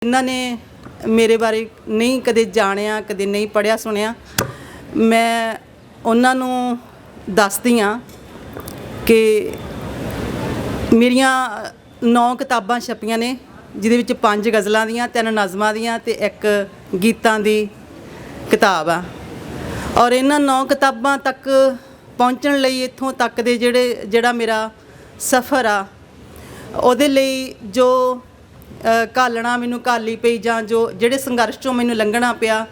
ਇਹਨਾਂ ਨੇ ਮੇਰੇ ਬਾਰੇ ਨਹੀਂ ਕਦੇ ਜਾਣਿਆ, ਕਦੇ ਨਹੀਂ ਪੜ੍ਹਿਆ ਸੁਣਿਆ। ਮੈਂ ਉਹਨਾਂ ਨੂੰ ਦੱਸਦੀ ਹਾਂ ਕਿ ਮੇਰੀਆਂ 9 ਕਿਤਾਬਾਂ ਛਪੀਆਂ ਨੇ, ਜਿਹਦੇ ਵਿੱਚ 5 ਗਜ਼ਲਾਂ ਦੀਆਂ, 3 ਨਜ਼ਮਾਂ ਦੀਆਂ ਤੇ 1 ਗੀਤਾਂ ਦੀ ਕਿਤਾਬ ਆ। ਔਰ ਇਹਨਾਂ 9 ਕਿਤਾਬਾਂ ਤੱਕ ਪਹੁੰਚਣ ਲਈ, ਇੱਥੋਂ ਤੱਕ ਦੇ ਜਿਹੜਾ ਮੇਰਾ ਸਫ਼ਰ ਆ, ਉਹਦੇ ਲਈ ਜੋ ਘਾਲਣਾ ਮੈਨੂੰ ਘਾਲੀ ਪਈ ਜਾਂ ਜਿਹੜੇ ਸੰਘਰਸ਼ 'ਚੋਂ ਮੈਨੂੰ ਲੰਘਣਾ ਪਿਆ,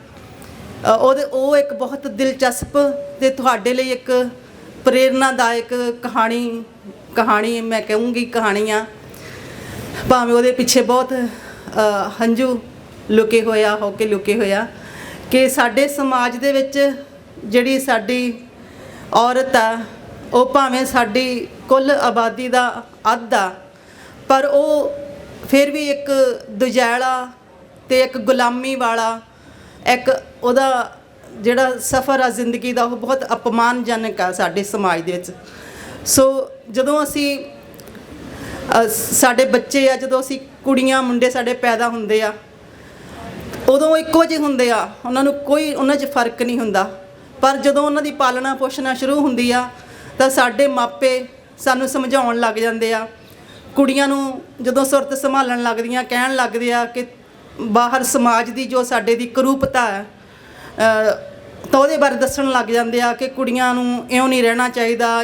ਉਹ ਇੱਕ ਬਹੁਤ ਦਿਲਚਸਪ ਤੇ ਤੁਹਾਡੇ ਲਈ ਇੱਕ ਪ੍ਰੇਰਨਾਦਾਇਕ ਕਹਾਣੀ ਮੈਂ ਕਹੂੰਗੀ ਕਹਾਣੀ ਆ। ਭਾਵੇਂ ਉਹਦੇ ਪਿੱਛੇ ਬਹੁਤ ਹੰਝੂ ਲੁਕੇ ਹੋਇਆ ਕਿ ਸਾਡੇ ਸਮਾਜ ਦੇ ਵਿੱਚ ਜਿਹੜੀ ਸਾਡੀ ਔਰਤ ਆ, ਉਹ ਭਾਵੇਂ ਸਾਡੀ ਕੁੱਲ ਆਬਾਦੀ ਦਾ ਅੱਧ ਆ, ਪਰ ਉਹ ਫਿਰ ਵੀ ਇੱਕ ਦੁਜੈਲਾ ਤੇ ਇੱਕ ਗੁਲਾਮੀ ਵਾਲਾ ਇੱਕ ਉਹਦਾ ਜਿਹੜਾ ਸਫ਼ਰ ਆ ਜ਼ਿੰਦਗੀ ਦਾ, ਉਹ ਬਹੁਤ ਅਪਮਾਨਜਨਕ ਆ ਸਾਡੇ ਸਮਾਜ ਦੇ ਵਿੱਚ। ਸੋ ਜਦੋਂ ਅਸੀਂ ਸਾਡੇ ਬੱਚੇ ਆ, ਜਦੋਂ ਅਸੀਂ ਕੁੜੀਆਂ ਮੁੰਡੇ ਸਾਡੇ ਪੈਦਾ ਹੁੰਦੇ ਆ, ਉਦੋਂ ਇੱਕੋ ਜਿਹੇ ਹੁੰਦੇ ਆ, ਉਹਨਾਂ 'ਚ ਫਰਕ ਨਹੀਂ ਹੁੰਦਾ। ਪਰ ਜਦੋਂ ਉਹਨਾਂ ਦੀ ਪਾਲਣਾ ਪੋਸ਼ਣਾ ਸ਼ੁਰੂ ਹੁੰਦੀ ਆ ਤਾਂ ਸਾਡੇ ਮਾਪੇ ਸਾਨੂੰ ਸਮਝਾਉਣ ਲੱਗ ਜਾਂਦੇ ਆ। ਕੁੜੀਆਂ ਨੂੰ ਜਦੋਂ ਸੁਰਤ ਸੰਭਾਲਣ ਲੱਗਦੀਆਂ, ਕਹਿਣ ਲੱਗਦੇ ਆ ਕਿ ਬਾਹਰ ਸਮਾਜ ਦੀ ਜੋ ਸਾਡੇ ਦੀ ਕੁਰੂਪਤਾ ਹੈ, ਤਾਂ ਉਹਦੇ ਬਾਰੇ ਦੱਸਣ ਲੱਗ ਜਾਂਦੇ ਆ ਕਿ ਕੁੜੀਆਂ ਨੂੰ ਇਉਂ ਨਹੀਂ ਰਹਿਣਾ ਚਾਹੀਦਾ,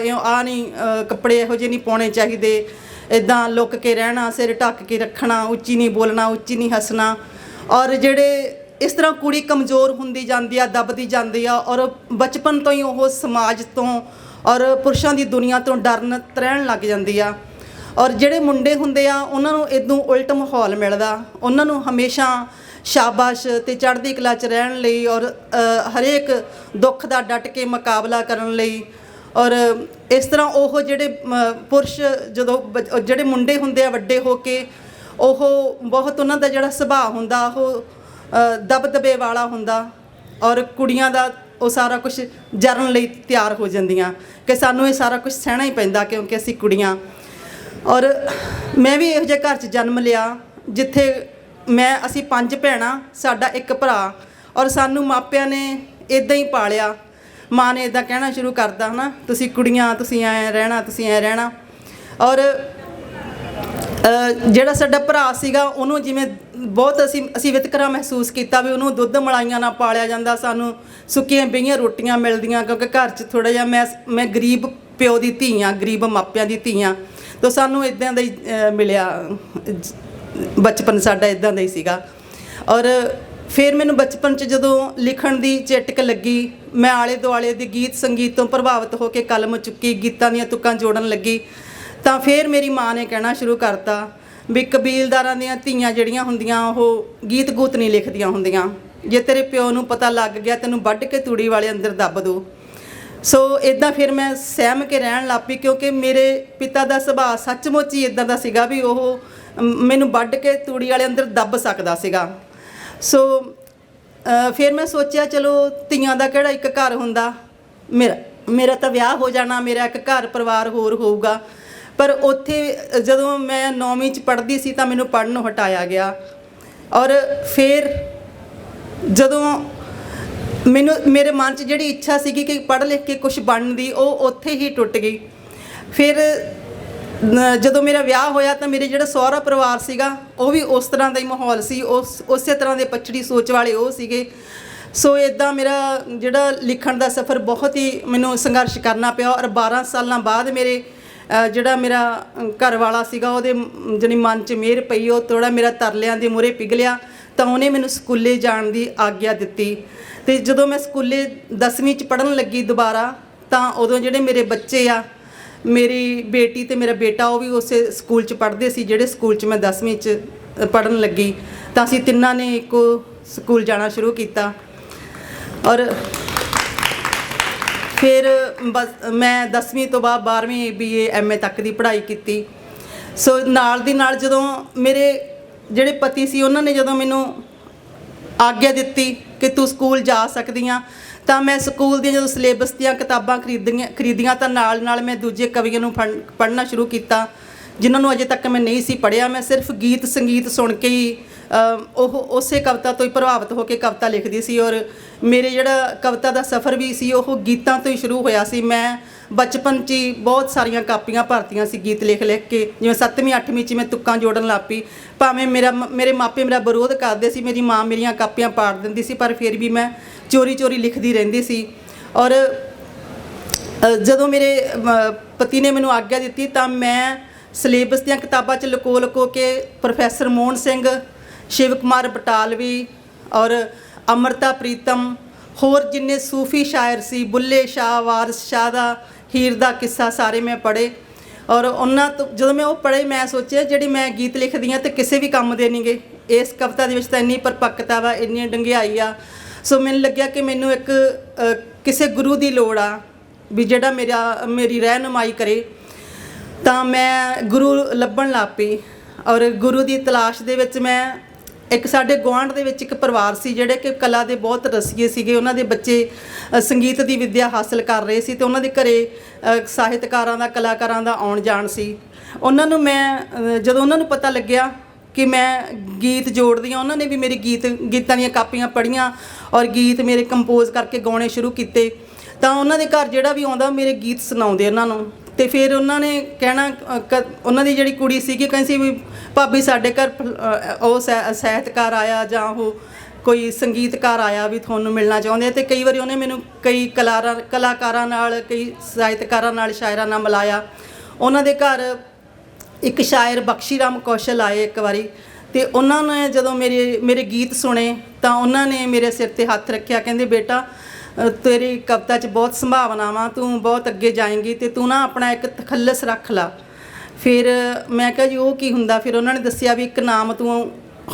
ਕੱਪੜੇ ਇਹੋ ਜਿਹੇ ਨਹੀਂ ਪਾਉਣੇ ਚਾਹੀਦੇ, ਇੱਦਾਂ ਲੁੱਕ ਕੇ ਰਹਿਣਾ, ਸਿਰ ਢੱਕ ਕੇ ਰੱਖਣਾ, ਉੱਚੀ ਨਹੀਂ ਬੋਲਣਾ, ਉੱਚੀ ਨਹੀਂ ਹੱਸਣਾ। ਔਰ ਜਿਹੜੇ ਇਸ ਤਰ੍ਹਾਂ ਕੁੜੀ ਕਮਜ਼ੋਰ ਹੁੰਦੀ ਜਾਂਦੀ ਆ, ਦਬਦੀ ਜਾਂਦੀ ਆ, ਔਰ ਬਚਪਨ ਤੋਂ ਹੀ ਉਹ ਸਮਾਜ ਤੋਂ ਔਰ ਪੁਰਸ਼ਾਂ ਦੀ ਦੁਨੀਆ ਤੋਂ ਡਰਨ ਤ੍ਰਹਿਣ ਲੱਗ ਜਾਂਦੀ ਆ। ਔਰ ਜਿਹੜੇ ਮੁੰਡੇ ਹੁੰਦੇ ਆ, ਉਹਨਾਂ ਨੂੰ ਇਦੋਂ ਉਲਟ ਮਾਹੌਲ ਮਿਲਦਾ, ਉਹਨਾਂ ਨੂੰ ਹਮੇਸ਼ਾ ਸ਼ਾਬਾਸ਼ ਤੇ ਚੜ੍ਹਦੀ ਕਲਾ 'ਚ ਰਹਿਣ ਲਈ ਔਰ ਹਰੇਕ ਦੁੱਖ ਦਾ ਡਟ ਕੇ ਮੁਕਾਬਲਾ ਕਰਨ ਲਈ। ਔਰ ਇਸ ਤਰ੍ਹਾਂ ਉਹ ਜਿਹੜੇ ਪੁਰਸ਼ ਜਿਹੜੇ ਮੁੰਡੇ ਹੁੰਦੇ ਆ ਵੱਡੇ ਹੋ ਕੇ, ਉਹ ਬਹੁਤ ਉਹਨਾਂ ਦਾ ਜਿਹੜਾ ਸੁਭਾਅ ਹੁੰਦਾ, ਉਹ ਦਬਦਬੇ ਵਾਲਾ ਹੁੰਦਾ, ਔਰ ਕੁੜੀਆਂ ਦਾ ਉਹ ਸਾਰਾ ਕੁਝ ਜਰਨ ਲਈ ਤਿਆਰ ਹੋ ਜਾਂਦੀਆਂ ਕਿ ਸਾਨੂੰ ਇਹ ਸਾਰਾ ਕੁਝ ਸਹਿਣਾ ਹੀ ਪੈਂਦਾ ਕਿਉਂਕਿ ਅਸੀਂ ਕੁੜੀਆਂ। ਔਰ ਮੈਂ ਵੀ ਇਹੋ ਜਿਹੇ ਘਰ 'ਚ ਜਨਮ ਲਿਆ ਜਿੱਥੇ ਅਸੀਂ 5 ਭੈਣਾਂ, ਸਾਡਾ 1 ਭਰਾ, ਔਰ ਸਾਨੂੰ ਮਾਪਿਆਂ ਨੇ ਇੱਦਾਂ ਹੀ ਪਾਲਿਆ। ਮਾਂ ਨੇ ਇੱਦਾਂ ਕਹਿਣਾ ਸ਼ੁਰੂ ਕਰਤਾ ਹੈ ਨਾ, ਤੁਸੀਂ ਕੁੜੀਆਂ, ਤੁਸੀਂ ਐਂ ਰਹਿਣਾ। ਔਰ ਜਿਹੜਾ ਸਾਡਾ ਭਰਾ ਸੀਗਾ, ਉਹਨੂੰ ਜਿਵੇਂ ਬਹੁਤ ਅਸੀਂ ਵਿਤਕਰਾ ਮਹਿਸੂਸ ਕੀਤਾ ਵੀ ਉਹਨੂੰ ਦੁੱਧ ਮਲਾਈਆਂ ਨਾਲ ਪਾਲਿਆ ਜਾਂਦਾ, ਸਾਨੂੰ ਸੁੱਕੀਆਂ ਬੇਹੀਆਂ ਰੋਟੀਆਂ ਮਿਲਦੀਆਂ ਕਿਉਂਕਿ ਘਰ 'ਚ ਥੋੜ੍ਹਾ ਜਿਹਾ ਮੈਂ ਗਰੀਬ ਪਿਓ ਦੀ ਧੀ ਹਾਂ, ਗਰੀਬ ਮਾਪਿਆਂ ਦੀ ਧੀ ਹਾਂ, ਤਾਂ ਸਾਨੂੰ ਇੱਦਾਂ ਦਾ ਹੀ ਮਿਲਿਆ। ਬਚਪਨ ਸਾਡਾ ਇੱਦਾਂ ਦਾ ਹੀ ਸੀਗਾ। ਔਰ ਫਿਰ ਮੈਨੂੰ ਬਚਪਨ 'ਚ ਜਦੋਂ ਲਿਖਣ ਦੀ ਚਟਕ ਲੱਗੀ, ਮੈਂ ਆਲੇ ਦੁਆਲੇ ਦੇ ਗੀਤ ਸੰਗੀਤ ਤੋਂ ਪ੍ਰਭਾਵਿਤ ਹੋ ਕੇ ਕਲਮ ਚੁੱਕੀ, ਗੀਤਾਂ ਦੀਆਂ ਤੁਕਾਂ ਜੋੜਨ ਲੱਗੀ। ਤਾਂ ਫਿਰ ਮੇਰੀ ਮਾਂ ਨੇ ਕਹਿਣਾ ਸ਼ੁਰੂ ਕਰਤਾ ਵੀ ਕਬੀਲਦਾਰਾਂ ਦੀਆਂ ਧੀਆਂ ਜਿਹੜੀਆਂ ਹੁੰਦੀਆਂ, ਉਹ ਗੀਤ ਗੂਤ ਨਹੀਂ ਲਿਖਦੀਆਂ ਹੁੰਦੀਆਂ, ਜੇ ਤੇਰੇ ਪਿਓ ਨੂੰ ਪਤਾ ਲੱਗ ਗਿਆ ਤੈਨੂੰ ਵੱਢ ਕੇ ਤੂੜੀ ਵਾਲੇ ਅੰਦਰ ਦੱਬ ਦੋ। ਸੋ ਇੱਦਾਂ ਫਿਰ ਮੈਂ ਸਹਿਮ ਕੇ ਰਹਿਣ ਲੱਗ ਪਈ ਕਿਉਂਕਿ ਮੇਰੇ ਪਿਤਾ ਦਾ ਸੁਭਾਅ ਸੱਚਮੁੱਚ ਹੀ ਇੱਦਾਂ ਦਾ ਸੀਗਾ ਵੀ ਉਹ ਮੈਨੂੰ ਵੱਢ ਕੇ ਤੂੜੀ ਵਾਲੇ ਅੰਦਰ ਦੱਬ ਸਕਦਾ ਸੀਗਾ। ਸੋ ਫਿਰ ਮੈਂ ਸੋਚਿਆ ਚਲੋ ਧੀਆਂ ਦਾ ਕਿਹੜਾ ਇੱਕ ਘਰ ਹੁੰਦਾ, ਮੇਰਾ ਤਾਂ ਵਿਆਹ ਹੋ ਜਾਣਾ, ਮੇਰਾ ਇੱਕ ਘਰ ਪਰਿਵਾਰ ਹੋਰ ਹੋਊਗਾ। ਪਰ ਉੱਥੇ ਜਦੋਂ ਮੈਂ 9ਵੀਂ 'ਚ ਪੜ੍ਹਦੀ ਸੀ ਤਾਂ ਮੈਨੂੰ ਪੜ੍ਹਨੋਂ ਹਟਾਇਆ ਗਿਆ। ਔਰ ਫਿਰ ਜਦੋਂ ਮੇਰੇ ਮਨ 'ਚ ਜਿਹੜੀ ਇੱਛਾ ਸੀਗੀ ਕਿ ਪੜ੍ਹ ਲਿਖ ਕੇ ਕੁਛ ਬਣਨ ਦੀ, ਉਹ ਉੱਥੇ ਹੀ ਟੁੱਟ ਗਈ। ਫਿਰ ਜਦੋਂ ਮੇਰਾ ਵਿਆਹ ਹੋਇਆ ਤਾਂ ਮੇਰੇ ਜਿਹੜਾ ਸਹੁਰਾ ਪਰਿਵਾਰ ਸੀਗਾ, ਉਹ ਵੀ ਉਸ ਤਰ੍ਹਾਂ ਦਾ ਹੀ ਮਾਹੌਲ ਸੀ, ਉਸੇ ਤਰ੍ਹਾਂ ਦੇ ਪੱਛੜੀ ਸੋਚ ਵਾਲੇ ਉਹ ਸੀਗੇ। ਸੋ ਇੱਦਾਂ ਮੇਰਾ ਜਿਹੜਾ ਲਿਖਣ ਦਾ ਸਫ਼ਰ ਬਹੁਤ ਹੀ ਮੈਨੂੰ ਸੰਘਰਸ਼ ਕਰਨਾ ਪਿਆ। ਔਰ 12 ਸਾਲਾਂ ਬਾਅਦ ਜਿਹੜਾ ਮੇਰਾ ਘਰ ਵਾਲਾ ਸੀਗਾ, ਉਹਦੇ ਜਾਣੀ ਮਨ 'ਚ ਮਿਹਰ ਪਈ, ਉਹ ਥੋੜ੍ਹਾ ਮੇਰਾ ਤਰਲਿਆਂ ਦੇ ਮੂਹਰੇ ਪਿਘਲਿਆ ਤਾਂ ਉਹਨੇ ਮੈਨੂੰ ਸਕੂਲੇ ਜਾਣ ਦੀ ਆਗਿਆ ਦਿੱਤੀ। ਅਤੇ ਜਦੋਂ ਮੈਂ ਸਕੂਲੇ 10ਵੀਂ 'ਚ ਪੜ੍ਹਨ ਲੱਗੀ ਦੁਬਾਰਾ, ਤਾਂ ਉਦੋਂ ਜਿਹੜੇ ਮੇਰੇ ਬੱਚੇ ਆ, ਮੇਰੀ ਬੇਟੀ ਅਤੇ ਮੇਰਾ ਬੇਟਾ, ਉਹ ਵੀ ਉਸੇ ਸਕੂਲ 'ਚ ਪੜ੍ਹਦੇ ਸੀ ਜਿਹੜੇ ਸਕੂਲ 'ਚ ਮੈਂ 10ਵੀਂ 'ਚ ਪੜ੍ਹਨ ਲੱਗੀ। ਤਾਂ ਅਸੀਂ ਤਿੰਨਾਂ ਨੇ ਇੱਕੋ ਸਕੂਲ ਜਾਣਾ ਸ਼ੁਰੂ ਕੀਤਾ। ਔਰ ਫਿਰ ਮੈਂ 10ਵੀਂ ਤੋਂ ਬਾਅਦ 12ਵੀਂ BA MA ਤੱਕ ਦੀ ਪੜ੍ਹਾਈ ਕੀਤੀ। ਸੋ ਨਾਲ ਦੀ ਨਾਲ ਜਦੋਂ ਮੇਰੇ ਜਿਹੜੇ ਪਤੀ ਸੀ, ਉਹਨਾਂ ਨੇ ਜਦੋਂ ਮੈਨੂੰ ਆਗਿਆ ਦਿੱਤੀ ਕਿ ਤੂੰ ਸਕੂਲ ਜਾ ਸਕਦੀ ਆਂ, ਤਾਂ ਮੈਂ ਸਕੂਲ ਦੀਆਂ ਜਦੋਂ ਸਿਲੇਬਸ ਦੀਆਂ ਕਿਤਾਬਾਂ ਖਰੀਦੀਆਂ ਤਾਂ ਨਾਲ ਮੈਂ ਦੂਜੇ ਕਵੀਆਂ ਨੂੰ ਪੜ੍ਹਨਾ ਸ਼ੁਰੂ ਕੀਤਾ ਜਿਨ੍ਹਾਂ ਨੂੰ ਅਜੇ ਤੱਕ ਮੈਂ ਨਹੀਂ ਸੀ ਪੜ੍ਹਿਆ। ਮੈਂ ਸਿਰਫ ਗੀਤ ਸੰਗੀਤ ਸੁਣ ਕੇ ਹੀ ਉਹ ਉਸੇ ਕਵਿਤਾ ਤੋਂ ਹੀ ਪ੍ਰਭਾਵਿਤ ਹੋ ਕੇ ਕਵਿਤਾ ਲਿਖਦੀ ਸੀ। ਔਰ ਮੇਰੇ ਜਿਹੜਾ ਕਵਿਤਾ ਦਾ ਸਫ਼ਰ ਵੀ ਸੀ ਉਹ ਗੀਤਾਂ ਤੋਂ ਹੀ ਸ਼ੁਰੂ ਹੋਇਆ ਸੀ। ਮੈਂ ਬਚਪਨ 'ਚ ਹੀ ਬਹੁਤ ਸਾਰੀਆਂ ਕਾਪੀਆਂ ਭਰਤੀਆਂ ਸੀ ਗੀਤ ਲਿਖ ਲਿਖ ਕੇ। ਜਿਵੇਂ 7ਵੀਂ 8ਵੀਂ 'ਚ ਮੈਂ ਤੁੱਕਾਂ ਜੋੜਨ ਲੱਗ ਪਈ। ਭਾਵੇਂ ਮੇਰੇ ਮਾਪੇ ਮੇਰਾ ਵਿਰੋਧ ਕਰਦੇ ਸੀ, ਮੇਰੀ ਮਾਂ ਮੇਰੀਆਂ ਕਾਪੀਆਂ ਪਾੜ ਦਿੰਦੀ ਸੀ, ਪਰ ਫਿਰ ਵੀ ਮੈਂ ਚੋਰੀ ਚੋਰੀ ਲਿਖਦੀ ਰਹਿੰਦੀ ਸੀ। ਔਰ ਜਦੋਂ ਮੇਰੇ ਪਤੀ ਨੇ ਮੈਨੂੰ ਆਗਿਆ ਦਿੱਤੀ ਤਾਂ ਮੈਂ ਸਿਲੇਬਸ ਦੀਆਂ ਕਿਤਾਬਾਂ 'ਚ ਲੁਕੋ ਲੁਕੋ ਕੇ ਪ੍ਰੋਫੈਸਰ ਮੋਹਨ ਸਿੰਘ, ਸ਼ਿਵ ਕੁਮਾਰ ਬਟਾਲਵੀ ਔਰ ਅੰਮ੍ਰਿਤਾ ਪ੍ਰੀਤਮ, ਹੋਰ ਜਿੰਨੇ ਸੂਫੀ ਸ਼ਾਇਰ ਸੀ, ਬੁੱਲੇ ਸ਼ਾਹ, ਵਾਰਿਸ ਸ਼ਾਹ ਦਾ ਹੀਰ ਦਾ ਕਿੱਸਾ, ਸਾਰੇ ਮੈਂ ਪੜ੍ਹੇ। ਔਰ ਉਹਨਾਂ ਤੋਂ ਜਦੋਂ ਮੈਂ ਉਹ ਪੜ੍ਹੇ ਮੈਂ ਸੋਚਿਆ ਜਿਹੜੀ ਮੈਂ ਗੀਤ ਲਿਖਦੀ ਹਾਂ ਤਾਂ ਕਿਸੇ ਵੀ ਕੰਮ ਦੇ ਨਹੀਂਗੇ, ਇਸ ਕਵਿਤਾ ਦੇ ਵਿੱਚ ਤਾਂ ਇੰਨੀ ਪਰਪੱਕਤਾ ਵਾ, ਇੰਨੀ ਡੰਗਿਆਈ ਆ। ਸੋ ਮੈਨੂੰ ਲੱਗਿਆ ਕਿ ਮੈਨੂੰ ਇੱਕ ਕਿਸੇ ਗੁਰੂ ਦੀ ਲੋੜ ਆ ਵੀ ਜਿਹੜਾ ਮੇਰੀ ਰਹਿਨੁਮਾਈ ਕਰੇ। ਤਾਂ ਮੈਂ ਗੁਰੂ ਲੱਭਣ ਲੱਗ ਪਈ। ਔਰ ਗੁਰੂ ਦੀ ਤਲਾਸ਼ ਦੇ ਵਿੱਚ ਮੈਂ ਇੱਕ ਸਾਡੇ ਗੁਆਂਢ ਦੇ ਵਿੱਚ ਇੱਕ ਪਰਿਵਾਰ ਸੀ ਜਿਹੜੇ ਕਿ ਕਲਾ ਦੇ ਬਹੁਤ ਰਸੀਏ ਸੀਗੇ। ਉਹਨਾਂ ਦੇ ਬੱਚੇ ਸੰਗੀਤ ਦੀ ਵਿੱਦਿਆ ਹਾਸਲ ਕਰ ਰਹੇ ਸੀ ਅਤੇ ਉਹਨਾਂ ਦੇ ਘਰੇ ਸਾਹਿਤਕਾਰਾਂ ਦਾ, ਕਲਾਕਾਰਾਂ ਦਾ ਆਉਣ ਜਾਣ ਸੀ। ਉਹਨਾਂ ਨੂੰ ਮੈਂ ਜਦੋਂ ਉਹਨਾਂ ਨੂੰ ਪਤਾ ਲੱਗਿਆ ਕਿ ਮੈਂ ਗੀਤ ਜੋੜਦੀ ਹਾਂ, ਉਹਨਾਂ ਨੇ ਵੀ ਮੇਰੀ ਗੀਤਾਂ ਦੀਆਂ ਕਾਪੀਆਂ ਪੜ੍ਹੀਆਂ ਔਰ ਗੀਤ ਮੇਰੇ ਕੰਪੋਜ਼ ਕਰਕੇ ਗਾਉਣੇ ਸ਼ੁਰੂ ਕੀਤੇ। ਤਾਂ ਉਹਨਾਂ ਦੇ ਘਰ ਜਿਹੜਾ ਵੀ ਆਉਂਦਾ ਮੇਰੇ ਗੀਤ ਸੁਣਾਉਂਦੇ ਉਹਨਾਂ ਨੂੰ। ਅਤੇ ਫਿਰ ਉਹਨਾਂ ਨੇ ਕਹਿਣਾ, ਉਹਨਾਂ ਦੀ ਜਿਹੜੀ ਕੁੜੀ ਸੀਗੀ ਕਹਿੰਦੀ ਸੀ ਵੀ ਭਾਬੀ ਸਾਡੇ ਘਰ ਉਹ ਸਾਹਿਤਕਾਰ ਆਇਆ ਜਾਂ ਉਹ ਕੋਈ ਸੰਗੀਤਕਾਰ ਆਇਆ ਵੀ ਤੁਹਾਨੂੰ ਮਿਲਣਾ ਚਾਹੁੰਦੇ ਆ। ਅਤੇ ਕਈ ਵਾਰੀ ਉਹਨੇ ਮੈਨੂੰ ਕਈ ਕਲਾਕਾਰਾਂ ਨਾਲ, ਕਈ ਸਾਹਿਤਕਾਰਾਂ ਨਾਲ, ਸ਼ਾਇਰਾਂ ਨਾਲ ਮਿਲਾਇਆ। ਉਹਨਾਂ ਦੇ ਘਰ ਇੱਕ ਸ਼ਾਇਰ ਬਖਸ਼ੀ ਰਾਮ ਕੌਸ਼ਲ ਆਏ ਇੱਕ ਵਾਰੀ, ਅਤੇ ਉਹਨਾਂ ਨੇ ਜਦੋਂ ਮੇਰੇ ਗੀਤ ਸੁਣੇ ਤਾਂ ਉਹਨਾਂ ਨੇ ਮੇਰੇ ਸਿਰ 'ਤੇ ਹੱਥ ਰੱਖਿਆ। ਕਹਿੰਦੇ ਬੇਟਾ ਤੇਰੀ ਕਵਿਤਾ 'ਚ ਬਹੁਤ ਸੰਭਾਵਨਾਵਾਂ, ਤੂੰ ਬਹੁਤ ਅੱਗੇ ਜਾਏਂਗੀ ਅਤੇ ਤੂੰ ਨਾ ਆਪਣਾ ਇੱਕ ਤਖੱਲਸ ਰੱਖ ਲਾ। ਫਿਰ ਮੈਂ ਕਿਹਾ ਜੀ ਉਹ ਕੀ ਹੁੰਦਾ? ਫਿਰ ਉਹਨਾਂ ਨੇ ਦੱਸਿਆ ਵੀ ਇੱਕ ਨਾਮ ਤੂੰ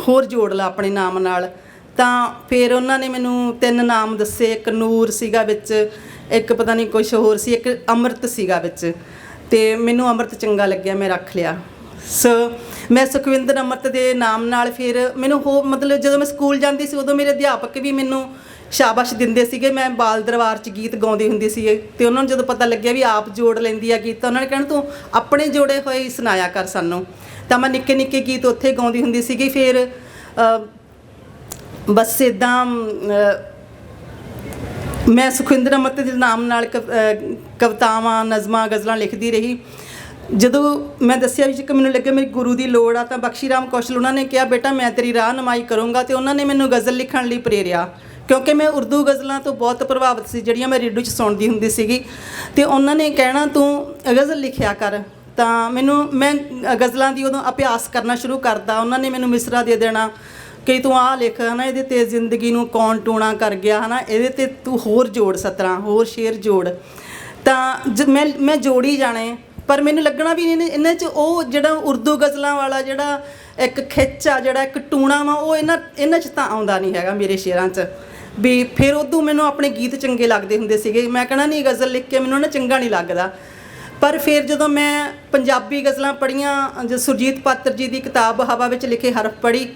ਹੋਰ ਜੋੜ ਲਾ ਆਪਣੇ ਨਾਮ ਨਾਲ। ਤਾਂ ਫਿਰ ਉਹਨਾਂ ਨੇ ਮੈਨੂੰ 3 ਨਾਮ ਦੱਸੇ। ਇੱਕ ਨੂਰ ਸੀਗਾ ਵਿੱਚ, ਇੱਕ ਪਤਾ ਨਹੀਂ ਕੁਛ ਹੋਰ ਸੀ, ਇੱਕ ਅੰਮ੍ਰਿਤ ਸੀਗਾ ਵਿੱਚ, ਅਤੇ ਮੈਨੂੰ ਅੰਮ੍ਰਿਤ ਚੰਗਾ ਲੱਗਿਆ, ਮੈਂ ਰੱਖ ਲਿਆ। ਸੋ ਮੈਂ ਸੁਖਵਿੰਦਰ ਅੰਮ੍ਰਿਤ ਦੇ ਨਾਮ ਨਾਲ ਫਿਰ ਮੈਨੂੰ ਮਤਲਬ ਜਦੋਂ ਮੈਂ ਸਕੂਲ ਜਾਂਦੀ ਸੀ ਉਦੋਂ ਮੇਰੇ ਅਧਿਆਪਕ ਵੀ ਮੈਨੂੰ ਸ਼ਾਬਾਸ਼ ਦਿੰਦੇ ਸੀਗੇ। ਮੈਂ ਬਾਲ ਦਰਬਾਰ 'ਚ ਗੀਤ ਗਾਉਂਦੀ ਹੁੰਦੀ ਸੀ ਅਤੇ ਉਹਨਾਂ ਨੂੰ ਜਦੋਂ ਪਤਾ ਲੱਗਿਆ ਵੀ ਆਪ ਜੋੜ ਲੈਂਦੀ ਆ ਗੀਤ ਤਾਂ ਉਹਨਾਂ ਨੇ ਕਹਿਣਾ ਤੂੰ ਆਪਣੇ ਜੋੜੇ ਹੋਏ ਹੀ ਸੁਣਾਇਆ ਕਰ ਸਾਨੂੰ। ਤਾਂ ਮੈਂ ਨਿੱਕੇ ਨਿੱਕੇ ਗੀਤ ਉੱਥੇ ਗਾਉਂਦੀ ਹੁੰਦੀ ਸੀਗੀ। ਫਿਰ ਬਸ ਇੱਦਾਂ ਮੈਂ ਸੁਖਵਿੰਦਰ ਅੰਮ੍ਰਿਤ ਦੇ ਨਾਮ ਨਾਲ ਕਵਿਤਾਵਾਂ, ਨਜ਼ਮਾਂ, ਗਜ਼ਲਾਂ ਲਿਖਦੀ ਰਹੀ। ਜਦੋਂ ਮੈਂ ਦੱਸਿਆ ਵੀ ਕਿ ਮੈਨੂੰ ਲੱਗਿਆ ਮੇਰੀ ਗੁਰੂ ਦੀ ਲੋੜ ਆ ਤਾਂ ਬਖਸ਼ੀ ਰਾਮ ਕੌਸ਼ਲ ਉਹਨਾਂ ਨੇ ਕਿਹਾ ਬੇਟਾ ਮੈਂ ਤੇਰੀ ਰਾਹਨੁਮਾਈ ਕਰੂੰਗਾ। ਅਤੇ ਉਹਨਾਂ ਨੇ ਮੈਨੂੰ ਗਜ਼ਲ ਲਿਖਣ ਲਈ ਪ੍ਰੇਰਿਆ ਕਿਉਂਕਿ ਮੈਂ ਉਰਦੂ ਗਜ਼ਲਾਂ ਤੋਂ ਬਹੁਤ ਪ੍ਰਭਾਵਿਤ ਸੀ ਜਿਹੜੀਆਂ ਮੈਂ ਰੇਡੀਓ 'ਚ ਸੁਣਦੀ ਹੁੰਦੀ ਸੀਗੀ। ਅਤੇ ਉਹਨਾਂ ਨੇ ਕਹਿਣਾ ਤੂੰ ਗਜ਼ਲ ਲਿਖਿਆ ਕਰ। ਤਾਂ ਮੈਂ ਗਜ਼ਲਾਂ ਦੀ ਉਦੋਂ ਅਭਿਆਸ ਕਰਨਾ ਸ਼ੁਰੂ ਕਰਤਾ। ਉਹਨਾਂ ਨੇ ਮੈਨੂੰ ਮਿਸਰਾ ਦੇ ਦੇਣਾ ਕਿ ਤੂੰ ਆਹ ਲਿਖ ਹੈ ਨਾ, ਇਹਦੇ 'ਤੇ ਜ਼ਿੰਦਗੀ ਨੂੰ ਕੌਣ ਟੂਣਾ ਕਰ ਗਿਆ ਹੈ ਨਾ, ਇਹਦੇ 'ਤੇ ਤੂੰ ਹੋਰ ਜੋੜ 17 ਹੋਰ ਸ਼ੇਰ ਜੋੜ। ਤਾਂ ਮੈਂ ਜੋੜੀ ਜਾਣੇ, ਪਰ ਮੈਨੂੰ ਲੱਗਣਾ ਵੀ ਇਹਨਾਂ 'ਚ ਉਹ ਜਿਹੜਾ ਉਰਦੂ ਗਜ਼ਲਾਂ ਵਾਲਾ ਜਿਹੜਾ ਇੱਕ ਖਿੱਚ ਆ, ਜਿਹੜਾ ਇੱਕ ਟੂਣਾ ਵਾ, ਉਹ ਇਹਨਾਂ 'ਚ ਤਾਂ ਆਉਂਦਾ ਨਹੀਂ ਹੈਗਾ ਮੇਰੇ ਸ਼ੇਰਾਂ 'ਚ ਵੀ। ਫਿਰ ਉਦੋਂ ਮੈਨੂੰ ਆਪਣੇ ਗੀਤ ਚੰਗੇ ਲੱਗਦੇ ਹੁੰਦੇ ਸੀਗੇ। ਮੈਂ ਕਹਿਣਾ ਨਹੀਂ ਗਜ਼ਲ ਲਿਖ ਕੇ ਮੈਨੂੰ ਨਾ ਚੰਗਾ ਨਹੀਂ ਲੱਗਦਾ। ਪਰ ਫਿਰ ਜਦੋਂ ਮੈਂ ਪੰਜਾਬੀ ਗਜ਼ਲਾਂ ਪੜ੍ਹੀਆਂ, ਜੋ ਸੁਰਜੀਤ ਪਾਤਰ ਜੀ ਦੀ ਕਿਤਾਬ ਹਵਾ ਵਿੱਚ ਲਿਖੇ ਹਰਫ ਪੜ੍ਹੀ